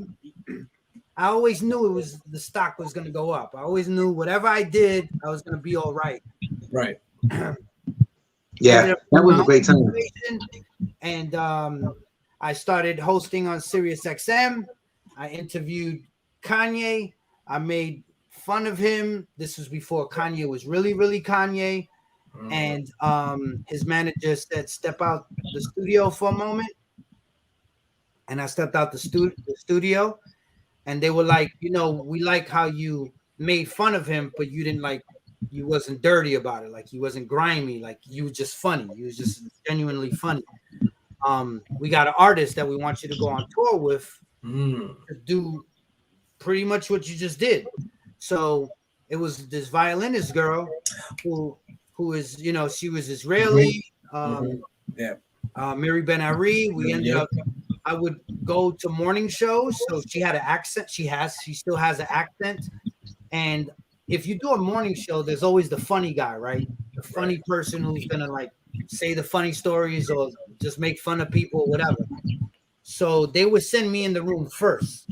I always knew the stock was going to go up. I always knew whatever I did, I was going to be all right. Right. Yeah, that was a great time. And I started hosting on Sirius XM. I interviewed Kanye. I made fun of him. This was before Kanye was really, really Kanye. And his manager said, step out the studio for a moment. And I stepped out the studio. And they were like, we like how you made fun of him, but you wasn't dirty about it. Like you wasn't grimy. Like you were just funny. You was just genuinely funny. We got an artist that we want you to go on tour with to do pretty much what you just did. So it was this violinist girl who is, she was Israeli. Miri Ben Ari. We ended up. I would go to morning shows, so she had an accent. She still has an accent. And if you do a morning show, there's always the funny guy, right? The funny person who's gonna say the funny stories or just make fun of people or whatever. So they would send me in the room first,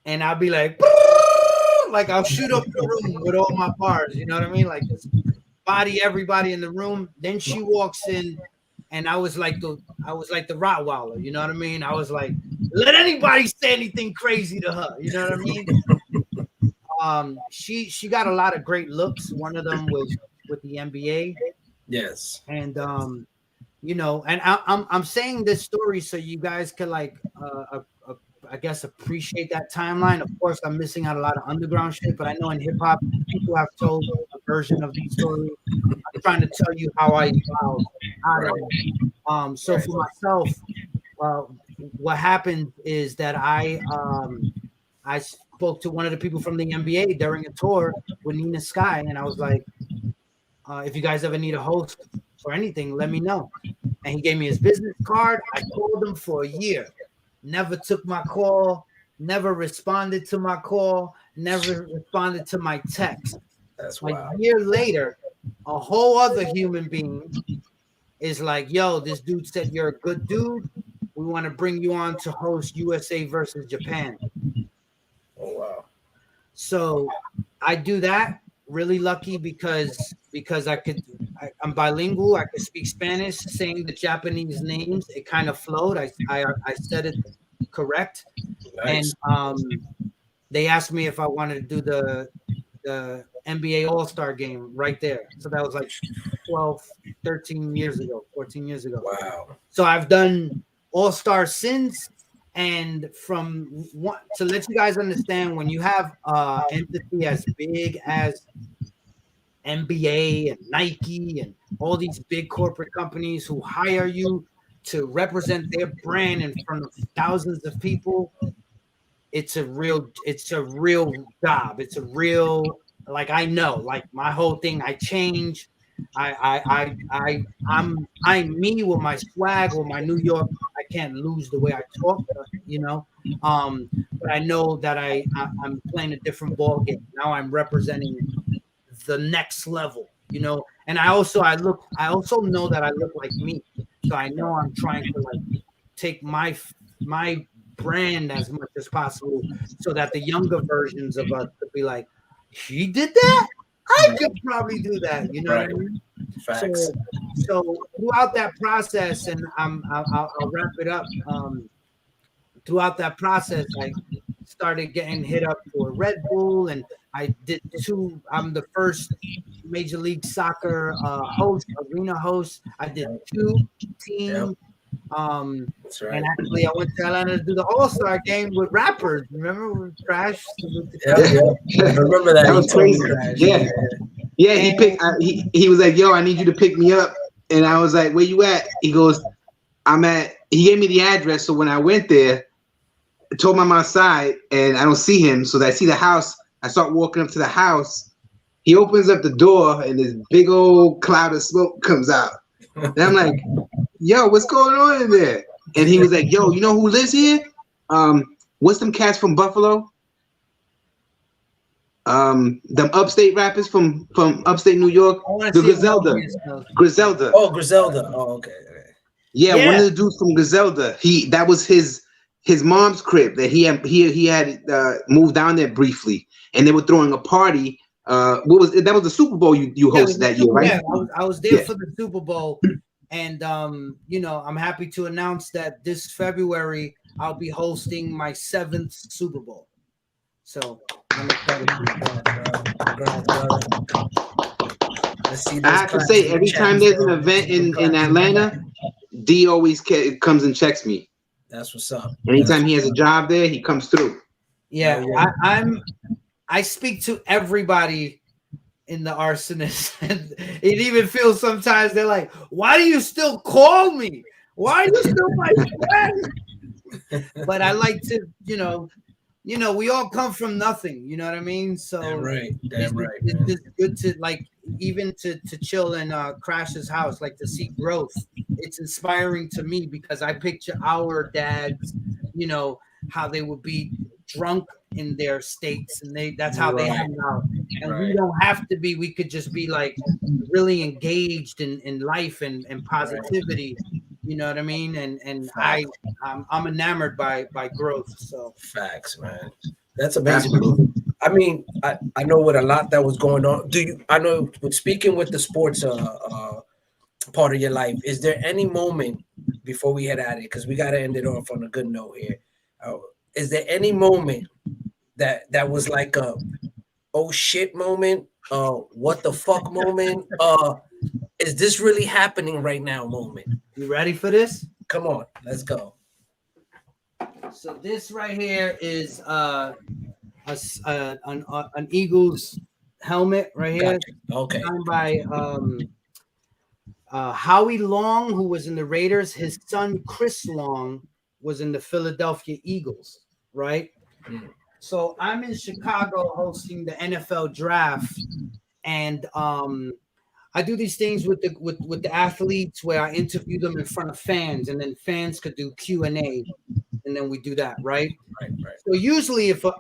and I'll be like I'll shoot up the room with all my bars. You know what I mean? Like just body everybody in the room. Then she walks in. And I was like the Rottweiler, you know what I mean? I was like, let anybody say anything crazy to her, you know what I mean? She got a lot of great looks. One of them was with the NBA. Yes. And and I'm saying this story so you guys could I guess appreciate that timeline. Of course, I'm missing out a lot of underground shit, but I know in hip hop, people have told a version of these stories. I'm trying to tell you how I evolved out of it. So for myself, what happened is that I spoke to one of the people from the NBA during a tour with Nina Sky, and I was like, if you guys ever need a host or anything, let me know. And he gave me his business card. I called him for a year. Never took my call, never responded to my call, never responded to my text. That's wild. A year later, a whole other human being is like, yo, this dude said you're a good dude. We want to bring you on to host USA versus Japan. Oh, wow. So I do that. Really lucky because I'm bilingual. I could speak Spanish. Saying the Japanese names, it kind of flowed. I said it correct. Nice. And they asked me if I wanted to do the NBA All-Star game right there. So that was like 14 years ago. Wow. So I've done All-Star since. And from to let you guys understand, when you have entity as big as NBA and Nike and all these big corporate companies who hire you to represent their brand in front of thousands of people, it's a real job. It's a real, like, I know, like, my whole thing, I change. I'm me with my swag or my New York. I can't lose the way I talk, you know. But I know that I'm playing a different ball game. Now I'm representing the next level, you know. And I also know that I look like me. So I know I'm trying to like take my brand as much as possible so that the younger versions of us could be like, he did that? I could probably do that, you know what I mean? Facts. So throughout that process, and I'll wrap it up. Throughout that process, I started getting hit up for Red Bull, and I did 2. I'm the first Major League Soccer arena host. I did 2 teams. That's right. And actually, I went to Atlanta to do the All-Star game with rappers. Remember with Crash? Yeah. I remember that. That was crazy. Yeah. He was like, "Yo, I need you to pick me up," and I was like, "Where you at?" He goes, He gave me the address, so when I went there, I told him I'm outside, and I don't see him. So I see the house. I start walking up to the house. He opens up the door, and this big old cloud of smoke comes out, and I'm like, "Yo, what's going on in there?" And he was like, "Yo, you know who lives here? What's them cats from Buffalo? Them upstate rappers from upstate New York, the Griselda. Oh, Griselda. Oh, okay. Yeah, one of the dudes from Griselda. That was his mom's crib that he had moved down there briefly, and they were throwing a party. That was the Super Bowl you hosted that year, right? Yeah, I was there for the Super Bowl, and you know, I'm happy to announce that this February I'll be hosting my 7th Super Bowl. So I'm excited. I have to say, every time there's an event in Atlanta, D always comes and checks me. That's what's up. Anytime he has a job there, he comes through. Yeah, I speak to everybody in the Arsonist, and it even feels sometimes they're like, "Why do you still call me? Why are you still my friend?" But I like to, you know, we all come from nothing. You know what I mean? So Damn right. It's good to like even to chill in Crash's house, like to see growth. It's inspiring to me because I picture our dads, you know, how they would be drunk in their states, and that's how they hang out. And we don't have to be. We could just be like really engaged in life and positivity. You know what I mean? And I'm enamored by growth. So facts, man. That's amazing. I mean, I know with a lot that was going on. I know with speaking with the sports part of your life, is there any moment before we head at it, because we got to end it off on a good note here, is there any moment that was like a oh shit moment, what the fuck moment, is this really happening right now moment? You ready for this? Come on, let's go. So this right here is an Eagles helmet right here. Gotcha. Okay. Signed by Howie Long, who was in the Raiders. His son Chris Long was in the Philadelphia Eagles, right? Mm. So I'm in Chicago hosting the NFL draft, and I do these things with the athletes where I interview them in front of fans, and then fans could do Q&A, and then we do that, right? Right. So usually, if a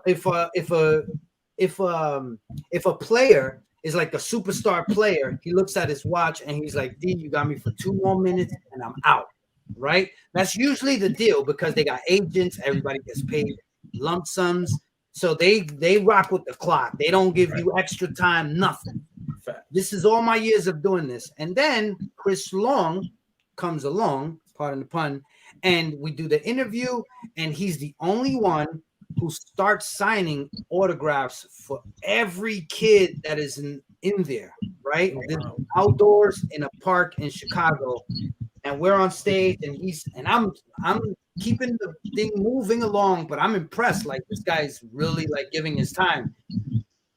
player is like a superstar player, he looks at his watch and he's like, "D, you got me for 2 more minutes, and I'm out." Right? That's usually the deal because they got agents. Everybody gets paid lump sums, so they rock with the clock. They don't give you extra time, nothing. This is all my years of doing this. And then Chris Long comes along, pardon the pun, and we do the interview, and he's the only one who starts signing autographs for every kid that is in there, right? Wow. Outdoors in a park in Chicago, and we're on stage, and I'm keeping the thing moving along, but I'm impressed. Like, this guy's really like giving his time.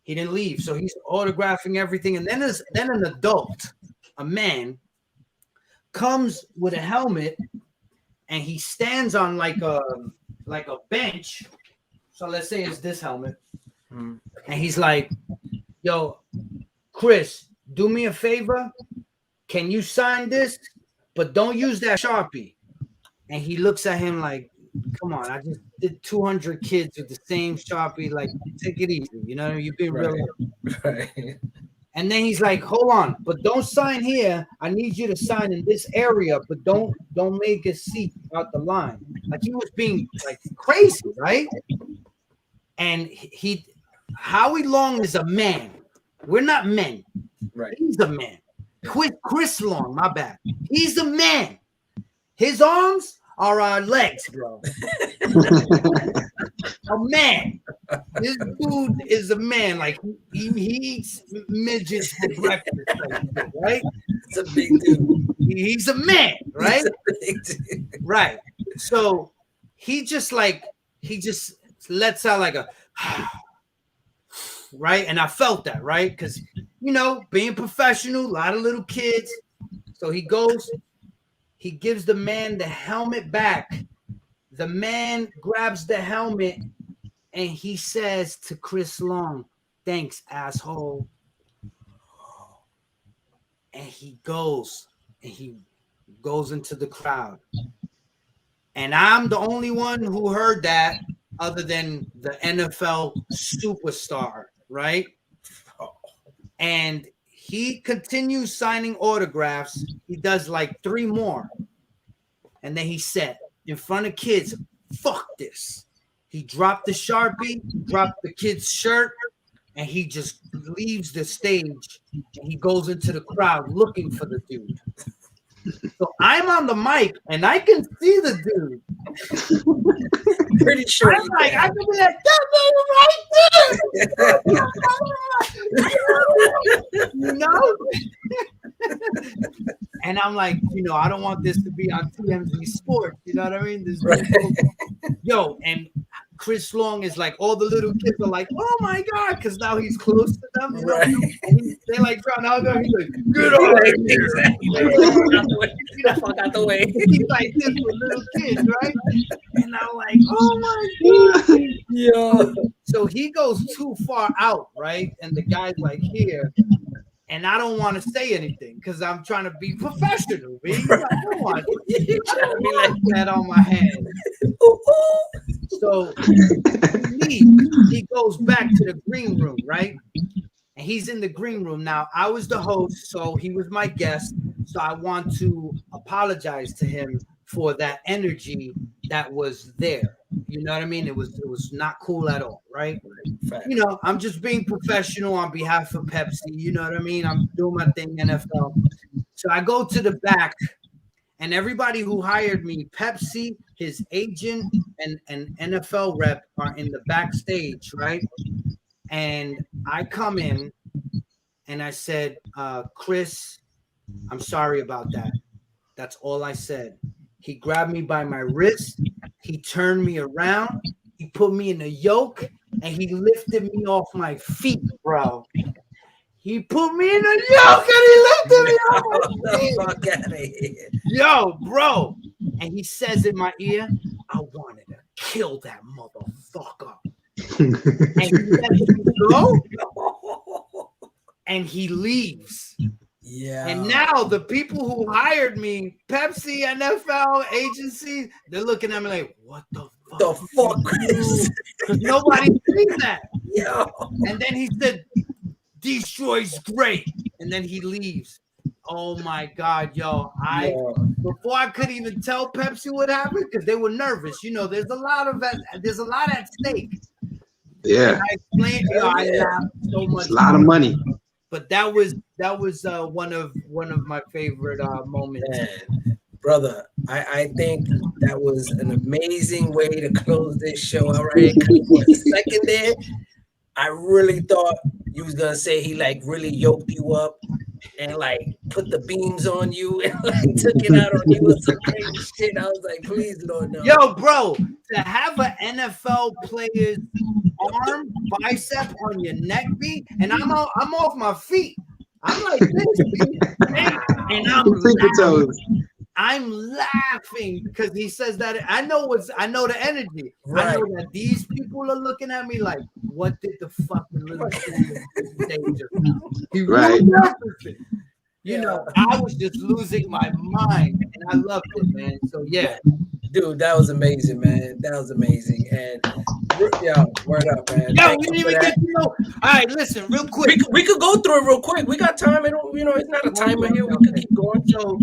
He didn't leave, so he's autographing everything. And then an adult, a man, comes with a helmet and he stands on like a bench. So let's say it's this helmet, and he's like, "Yo, Chris, do me a favor. Can you sign this? But don't use that Sharpie." And he looks at him like, "Come on, I just did 200 kids with the same Sharpie. Like, take it easy. You know, you've been real." Right. And then he's like, "Hold on, but don't sign here. I need you to sign in this area, but don't make a seat out the line." Like he was being like crazy, right? And Howie Long is a man. We're not men. Right. He's a man. Chris Long, my bad. He's a man. His arms are our legs, bro. A man. This dude is a man. Like he eats midgets for breakfast, right? It's a big dude. He's a man, right? He's a big dude. Right. So he just lets out like a right, and I felt that, right? Because being professional, a lot of little kids. So he goes. He gives the man the helmet back. The man grabs the helmet and he says to Chris Long, "Thanks, asshole." And he goes into the crowd. And I'm the only one who heard that other than the NFL superstar, right? And he continues signing autographs. He does like 3 more. And then he said, in front of kids, "Fuck this." He dropped the Sharpie, dropped the kid's shirt, and he just leaves the stage. And he goes into the crowd looking for the dude. So I'm on the mic, and I can see the dude. Pretty sure. I'm like, I can be like, "That man right there." And I'm like, I don't want this to be on TMZ Sports. You know what I mean? Yo, and Chris Long is like, all the little kids are like, "Oh my God," because now he's close to them. Right. And they like trying to hug him. He's like, "Get out of here." Get the fuck out the way. He's like this with little kids, right? And I'm like, "Oh my God." Yo. So he goes too far out, right? And the guy's like here. And I don't want to say anything because I'm trying to be professional. Like, I don't want that on my hands. So he goes back to the green room, right? And he's in the green room. Now, I was the host, so he was my guest. So I want to apologize to him for that energy that was there. You know what I mean? It was not cool at all, right? Fact. I'm just being professional on behalf of Pepsi. You know what I mean? I'm doing my thing, NFL. So I go to the back, and everybody who hired me, Pepsi, his agent, and NFL rep are in the backstage, right? And I come in, and I said, "Chris, I'm sorry about that." That's all I said. He grabbed me by my wrist. He turned me around. He put me in a yoke, and he lifted me off my feet, bro. He put me in a yoke, and he lifted me off my feet. Fuck out of here. Yo, bro. And he says in my ear, "I wanted to kill that motherfucker." And he lets me go, and he leaves. Yeah. And now the people who hired me, Pepsi, NFL, agencies, they're looking at me like, "What the fuck?" The fuck, Chris? Because nobody sees that. Yo. And then he said, "D-Stroy's great." And then he leaves. Oh my God, yo. Before I could even tell Pepsi what happened, because they were nervous. There's a lot at stake. Yeah. And I explained, I laughed so much. It's a lot of money. But that was one of my favorite moments. Man, brother, I think that was an amazing way to close this show out right. For a second there, I really thought you was gonna say he like really yoked you up and like put the beams on you and like took it out on you with some crazy shit. I was like, please, Lord, no. Yo, bro, to have an NFL player's arm bicep on your neck, B, and I'm off my feet. I'm like this, B, and I'm Toes. I'm laughing because he says that. I know the energy. Right. I know that these people are looking at me like, what did the fucking little thing say just now? He Right. really referenced. You know, I was just losing my mind, and I loved it, man. So yeah, dude, that was amazing, man. That was amazing, and yo, word up, man. Yo, we didn't even get to know. All right, listen, real quick. We could go through it real quick. We got time. It's not a timer here. We could keep going. So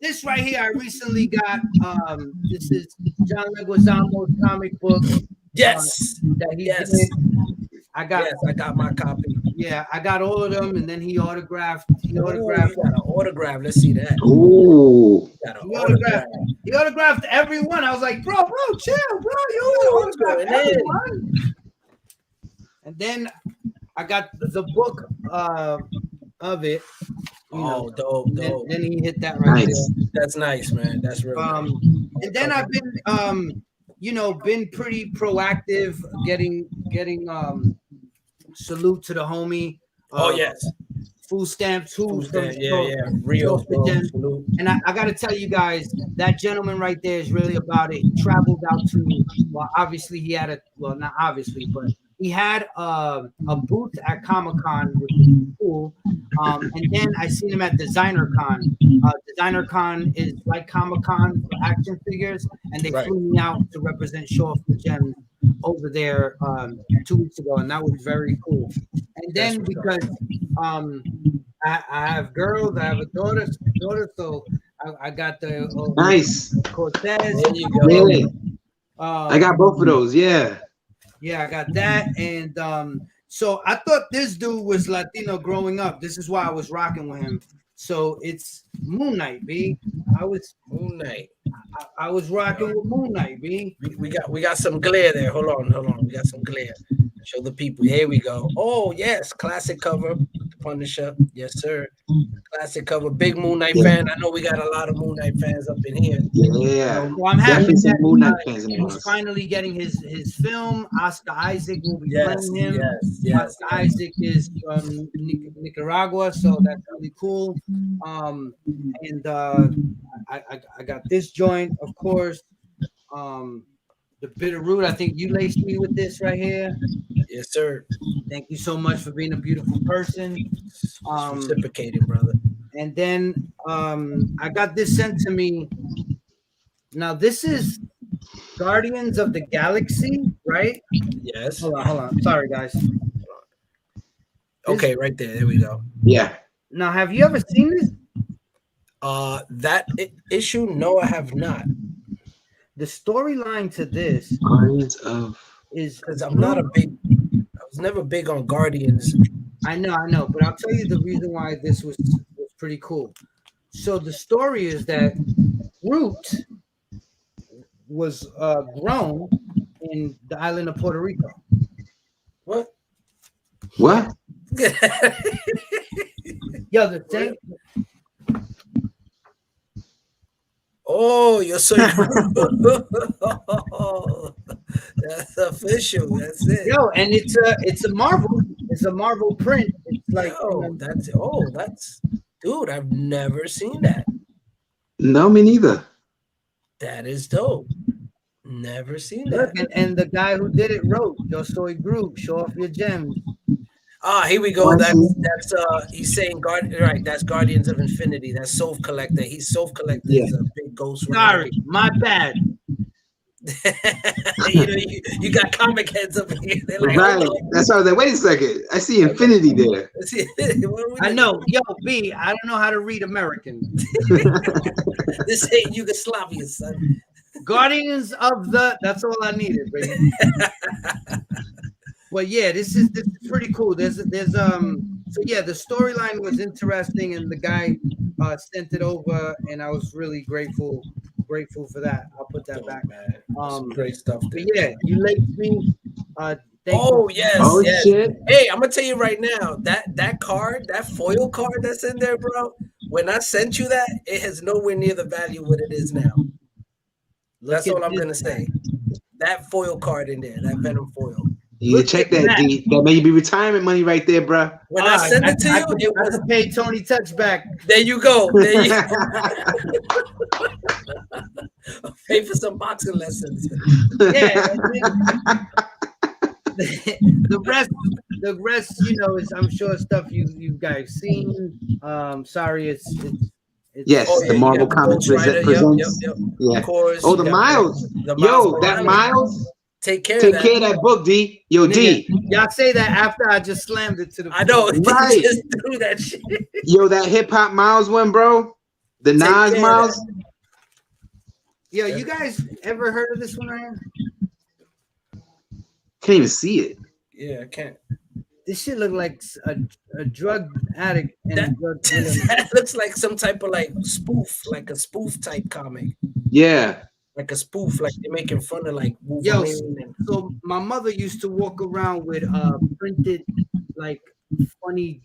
this right here, I recently got. This is John Leguizamo's comic book. Yes, that he yes. did. I got my copy. Yeah, I got all of them, and then he autographed. He got an autograph. Let's see that. Ooh. He autographed everyone. I was like, bro, chill, bro. You autographed everyone. And then I got the book of it. Dope. Then he hit that right there. That's nice, man. That's real nice. And then I've been been pretty proactive getting salute to the homie. Yes. Food stamps, Rio. And I got to tell you guys, that gentleman right there is really about it. He traveled out to, obviously he had not obviously, but he had a booth at Comic-Con, which was cool. And then I seen him at Designer Con. Designer Con is like Comic-Con for action figures, and they flew me out to represent Showoff Your Gems over there 2 weeks ago, and that was very cool. And then because I have girls, I have a daughter, so I got the nice Cortez. There you go. Really? I got both of those. Yeah, I got that, and so I thought this dude was Latino growing up. This is why I was rocking with him. So it's Moon Knight, B. Moon Knight. I was rocking with Moon Knight, B. We got some glare there. Hold on. We got some glare. Show the people. Here we go. Oh yes, classic cover. Punisher. Yes, sir. Classic cover. Big Moon Knight fan. I know we got a lot of Moon Knight fans up in here. Yeah. So I'm happy that Moon Knight fans he's finally getting his film. Oscar Isaac will be playing him. Yes. Oscar Isaac is from Nicaragua, so that's really cool. And I got this joint, of course. The Bitter Root. I think you laced me with this right here. Yes, sir. Thank you so much for being a beautiful person. Reciprocating, brother. And then I got this sent to me. Now this is Guardians of the Galaxy, right? Yes. Hold on. Sorry, guys. Okay, right there. There we go. Yeah. Now, have you ever seen this? That issue? No, I have not. The storyline to this is because I was never big on Guardians. I know, but I'll tell you the reason why this was pretty cool. So the story is that Groot was grown in the island of Puerto Rico. What? Yo, the thing. Oh, you're so that's official. That's it. Yo, and it's a Marvel. It's a Marvel print. It's like that's dude. I've never seen that. No, me neither. That is dope. Never seen that. Look, and the guy who did it wrote Yo Soy Groot, Showoff Your Gems. Here we go. That's he's saying right. That's Guardians of Infinity. That's Soul Collector. He's Soul Collector. Yeah. He's a big ghost. Sorry, my bad. you got comic heads up here. They're like, right. That's why I was like, wait a second. I see Infinity there. I know. Yo, B, I don't know how to read American. This ain't Yugoslavia, son. Guardians of the. That's all I needed, baby. Well, yeah, this is pretty cool. There's so yeah, the storyline was interesting, and the guy sent it over, and I was really grateful for that. I'll put that back, man. Great stuff. But yeah, you laced me. Yes. Shit. Hey, I'm gonna tell you right now that card, that foil card that's in there, bro. When I sent you that, it has nowhere near the value what it is now. That's all I'm gonna say. That foil card in there, that Venom foil. You check that, D. That may be retirement money right there, bro. When I sent it to you, it was paid Tony Touch back. There you go. There you go. Pay for some boxing lessons. Yeah. The rest, you know, is I'm sure stuff you guys seen. Sorry, it's yes, Oh, the yeah, Marvel you got the Comics Ghost Rider. presents. Yep. Yeah. Of course. Oh, you the got Miles. The Yo, that Morales. Miles. Take care Take of care of that book, D. Yo, D. Y'all say that after I just slammed it to the I know. floor. Right. He just threw that shit. Yo, that hip hop Miles one, bro. The Take Nas care of Miles. that. Yo, you guys ever heard of this one right here? Can't even see it. Yeah, I can't. This shit look like a drug addict and a drug dealer. That looks like some type of like spoof, like a spoof type comic. Yeah. Like a spoof, like they're making fun of like Yo, Wolverine. and, so my mother used to walk around with printed like funny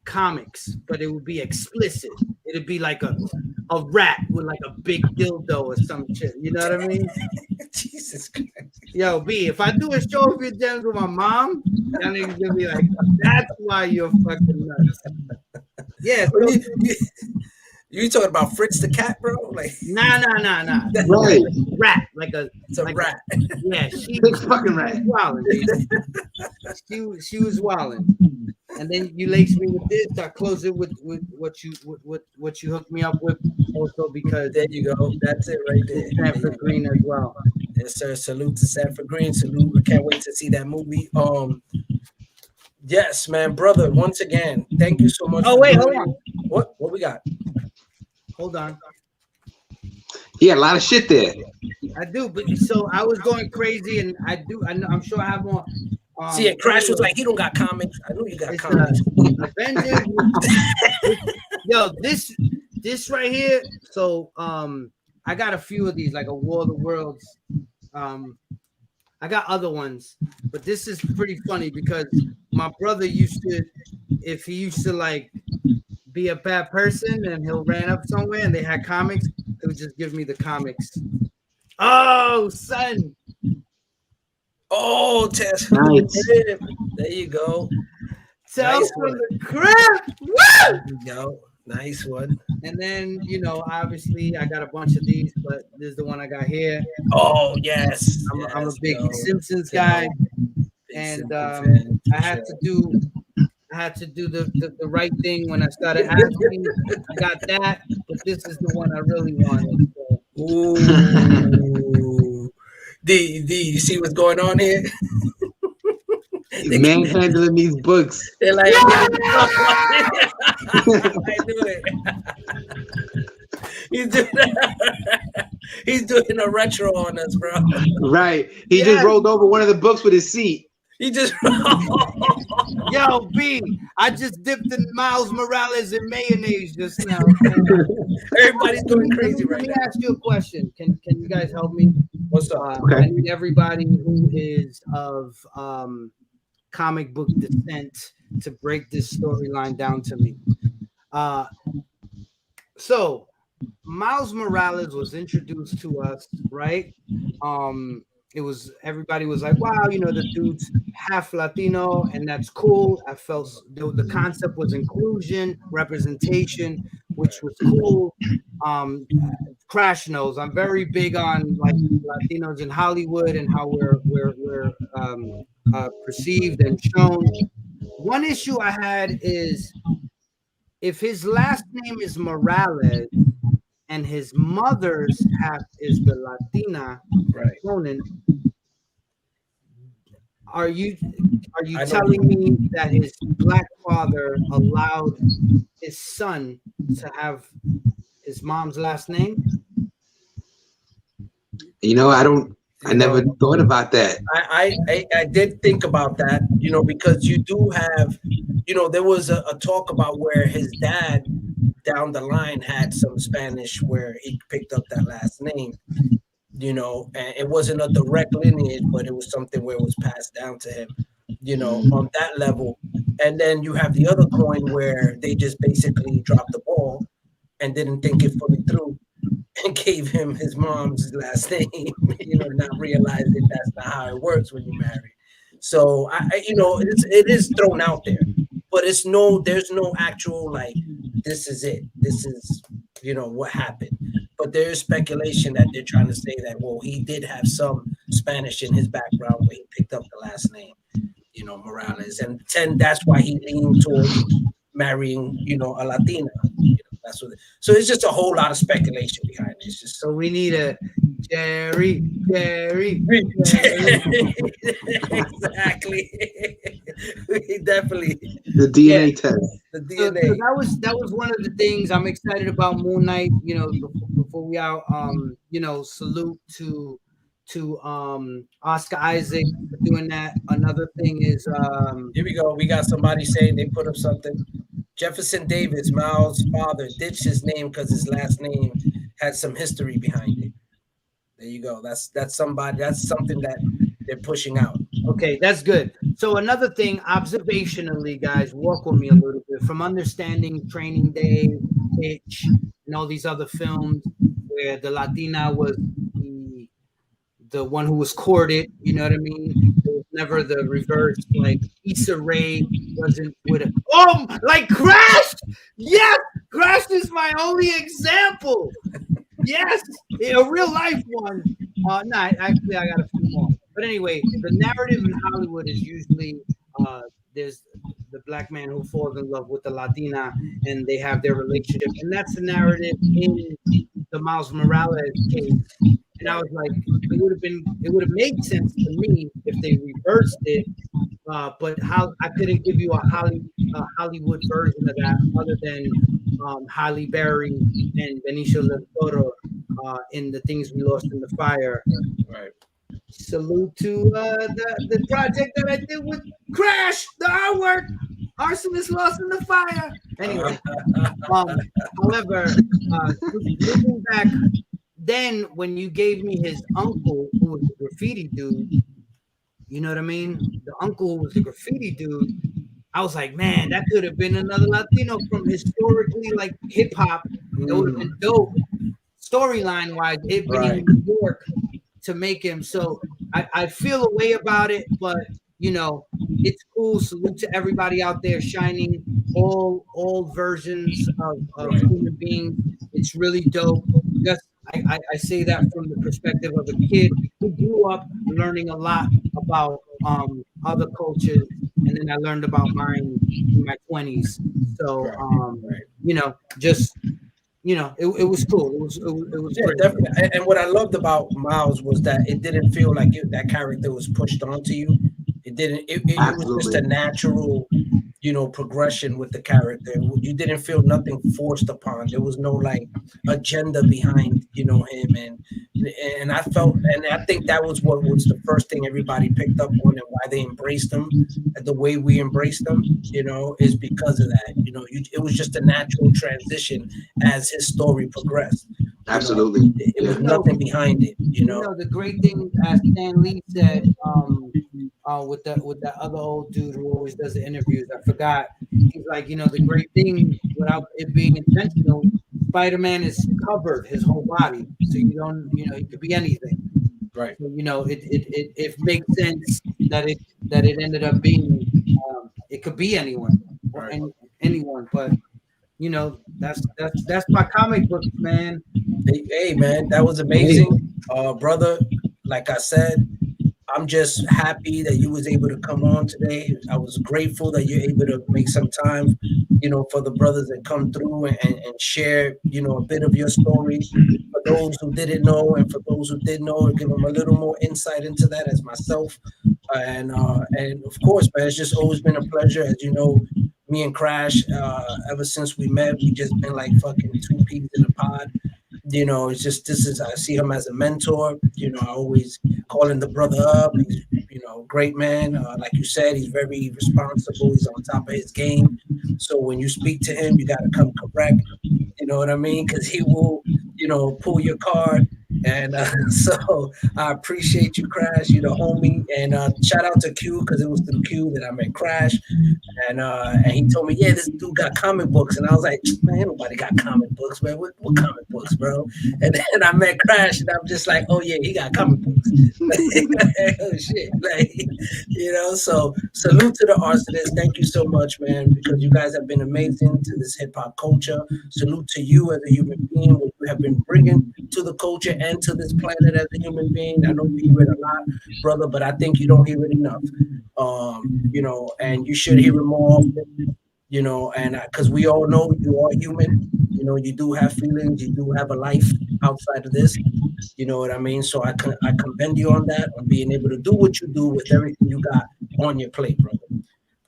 comics, but it would be explicit. It'd be like a rat with like a big dildo or some shit. You know what I mean? Jesus Christ. Yo, B, if I do a show of your gems with my mom, y'all niggas gonna be like, that's why you're fucking nuts. Yeah, so, You talking about Fritz the cat, bro? Like nah. Right. Rat, like a it's a like rat. Yeah, she Big fucking rat. wilding, dude. She was wilding. And then you lace me with this. I close it with what you hooked me up with, also because There you go. That's it right there. Stanford Green as well. Yes, sir. Salute to Sanford Green. Salute. I can't wait to see that movie. Yes, man, brother. Once again, thank you so much. Oh wait, hold on. What we got? Hold on. He had a lot of shit there. I do, but so I was going crazy, and I'm sure I have more. See, it Crash was like, he don't got comics. I knew you got It's, comics. Avengers. Yo, this right here. So I got a few of these, like a War of the Worlds. I got other ones, but this is pretty funny because my brother used to, if he used to like be a bad person and he'll ran up somewhere and they had comics, he would just give me the comics. Oh, son. Oh, Tess. Nice. There you go. Tell Nice from one. the crib. Woo! There you go. Nice one. And then, you know, obviously I got a bunch of these, but this is the one I got here. Oh, yes. I'm a big yo. Simpsons guy. Big And Simpsons fan, I had to do the right thing when I started asking. I got that, but this is the one I really wanted. So. Ooh. D, you see what's going on here? Manhandling these books. They're like, I knew it. He's doing a retro on us, bro. Right. He just rolled over one of the books with his seat. He just Yo, B, I just dipped in Miles Morales in mayonnaise just now. Everybody's going crazy right Let me now. ask you a question. Can you guys help me? What's up? Okay. I need everybody who is of comic book descent to break this storyline down to me. So Miles Morales was introduced to us, right? It was, everybody was like, wow, you know, the dude's half Latino, and that's cool. I felt the concept was inclusion, representation, which was cool. Crash knows I'm very big on like Latinos in Hollywood and how we're perceived and shown. One issue I had is if his last name is Morales and his mother's half is the Latina component, are you telling me that his black father allowed his son to have his mom's last name? You know, I never thought about that. I did think about that, you know, because you do have, you know, there was a talk about where his dad down the line had some Spanish where he picked up that last name, you know, and it wasn't a direct lineage, but it was something where it was passed down to him, you know, on that level. And then you have the other coin where they just basically dropped the ball and didn't think it fully through and gave him his mom's last name, you know, not realizing that's not how it works when you marry. So I you know, it is thrown out there, but there's no actual like, this is it. This is, you know, what happened. but there is speculation that they're trying to say that, well, he did have some Spanish in his background where he picked up the last name, Morales, and that's why he leaned towards marrying, a Latina. That's what. So it's just a whole lot of speculation behind it. It's just So we need a Jerry. Exactly. We definitely The DNA test. the So DNA. that was one of the things I'm excited about Moon Knight. Before we out, salute to Oscar Isaac for doing that. Another thing is Here we go. We got somebody saying they put up something. Jefferson Davis, Miles' father, ditched his name because his last name had some history behind it. There you go. That's somebody. That's something that they're pushing out. okay, that's good. So another thing, observationally, guys, walk with me a little bit from understanding Training Day, Pitch, and all these other films where the Latina was the one who was courted. You know what I mean? There was never the reverse. Like Issa Rae wasn't with a like Crash. Yes, Crash is my only example. Yes, a real life one. No, actually, I got a few more. But anyway, the narrative in Hollywood is usually there's the black man who falls in love with the Latina and they have their relationship. And that's the narrative in the Miles Morales case. And I was like, it would have made sense to me if they reversed it. But how I couldn't give you a Hollywood version of that other than Halle Berry and Benicio del Toro in The Things We Lost in the Fire. Right. Salute to the project that I did with Crash, the artwork, Arsonist Lost in the Fire. Anyway, however, looking back, then when you gave me his uncle, who was the graffiti dude, you know what I mean? The uncle who was the graffiti dude, I was like, man, that could have been another Latino from historically like hip hop. That would have been dope, storyline wise, it being in New York to make him. So I feel a way about it, but it's cool. Salute to everybody out there shining all versions of human beings. It's really dope. Just I say that from the perspective of a kid who grew up learning a lot about other cultures, and then I learned about mine in my 20s. So it was cool. It was Yeah, great. definitely. And what I loved about Miles was that it didn't feel like that character was pushed onto you. It didn't. It was just a natural, progression with the character. You didn't feel nothing forced upon. There was no like agenda behind, him. And I felt, and I think that was what was the first thing everybody picked up on and why they embraced him the way we embraced him, is because of that. It was just a natural transition as his story progressed. Absolutely. It was nothing behind it, The great thing, as Stan Lee said, with that other old dude who always does the interviews, I forgot. He's like, the great thing without it being intentional, Spider-Man is covered his whole body, so you don't, he could be anything. Right. So, it makes sense that it ended up being it could be anyone or anyone, but that's my comic book, man. Hey man, that was amazing, brother. Like I said, I'm just happy that you was able to come on today. I was grateful that you're able to make some time, for the brothers that come through and share, a bit of your story for those who didn't know, and for those who did know, give them a little more insight into that as myself. And of course, man, it's just always been a pleasure. As you know, me and Crash, ever since we met, we just been like fucking two peas in a pod. It's just I see him as a mentor. I always calling the brother up. He's, great man. Like you said, he's very responsible. He's on top of his game. So when you speak to him, you got to come correct. You know what I mean? Because he will, pull your card And so I appreciate you, Crash. You the homie. And shout out to Q, because it was through Q that I met Crash. And he told me, yeah, this dude got comic books. And I was like, man, ain't nobody got comic books, man. What comic books, bro? And then I met Crash, and I'm just like, oh yeah, he got comic books. Oh shit. Like, you know, so salute to the Arsonists. Thank you so much, man, because you guys have been amazing to this hip-hop culture. Salute to you as a human being, what you have been bringing to the culture and to this planet as a human being. I know you hear it a lot, brother, but I think you don't hear it enough. You know, and you should hear it more often, you know, and because we all know you are human, you know, you do have feelings, you do have a life outside of this, you know what I mean? So I commend you on that, on being able to do what you do with everything you got on your plate, brother.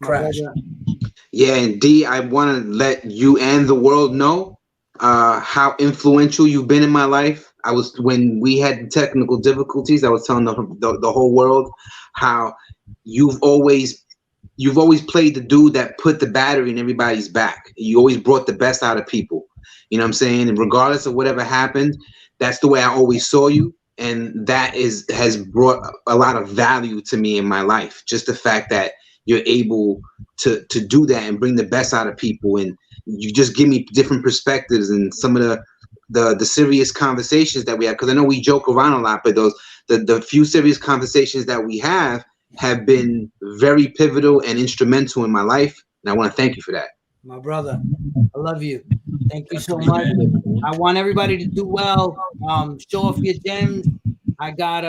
Crash. Yeah, and D, I want to let you and the world know how influential you've been in my life. When we had technical difficulties, I was telling the whole world how you've always played the dude that put the battery in everybody's back. You always brought the best out of people. You know what I'm saying? And regardless of whatever happened, that's the way I always saw you. And that has brought a lot of value to me in my life. Just the fact that you're able to do that and bring the best out of people. And you just give me different perspectives and some of the serious conversations that we have. Because I know we joke around a lot, but the few serious conversations that we have been very pivotal and instrumental in my life, and I want to thank you for that. My brother, I love you. Thank you so much. I want everybody to do well. Show off your gems. I got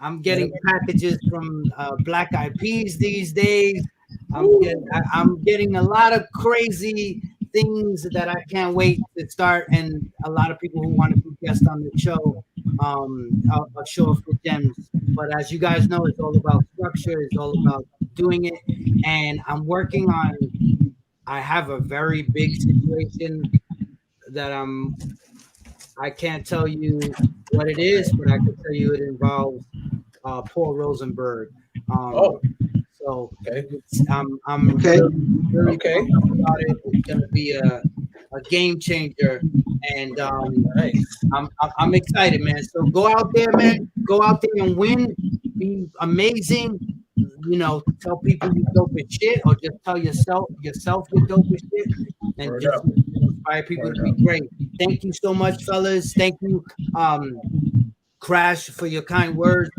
I'm getting packages from Black Eyed Peas these days. I'm getting a lot of crazy things that I can't wait to start, and a lot of people who want to be guests on the show. I'll show off the gems. But as you guys know, it's all about structure. It's all about doing it. And I'm working on. I have a very big situation that I can't tell you what it is, but I can tell you it involves Paul Rosenberg. So okay. I'm okay. really about it. It's gonna be a game changer, and nice. I'm excited, man. So go out there, man. Go out there and win. Be amazing. You know, tell people you dope as shit, or just tell yourself you're dope as shit, and just inspire people to be great. Thank you so much, fellas. Thank you, Crash, for your kind words.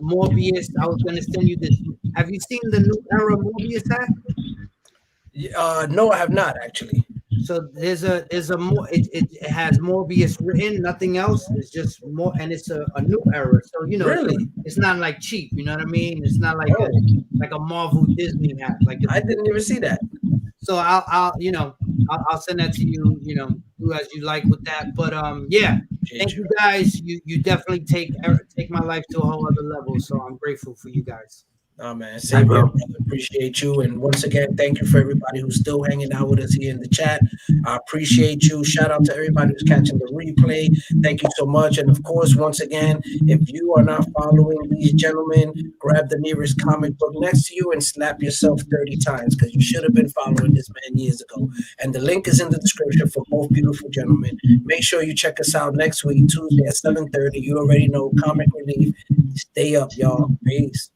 Morbius, I was gonna send you this. Have you seen the new era Morbius hat? No, I have not actually. So there's a more it has Morbius written, nothing else. It's just more, and it's a new era. So you know, really, it's not like cheap. You know what I mean? It's not like a Marvel Disney hat. Like I didn't even see that. So I'll send that to you. You know, do as you like with that. But yeah, thank you guys. You definitely take my life to a whole other level. So I'm grateful for you guys. Oh man, same here, brother. Appreciate you. And once again, thank you for everybody who's still hanging out with us here in the chat. I appreciate you. Shout out to everybody who's catching the replay. Thank you so much. And of course, once again, if you are not following these gentlemen, grab the nearest comic book next to you and slap yourself 30 times, because you should have been following this man years ago. And the link is in the description for both beautiful gentlemen. Make sure you check us out next week, Tuesday at 7:30. You already know, Comic Relief. Stay up, y'all. Peace.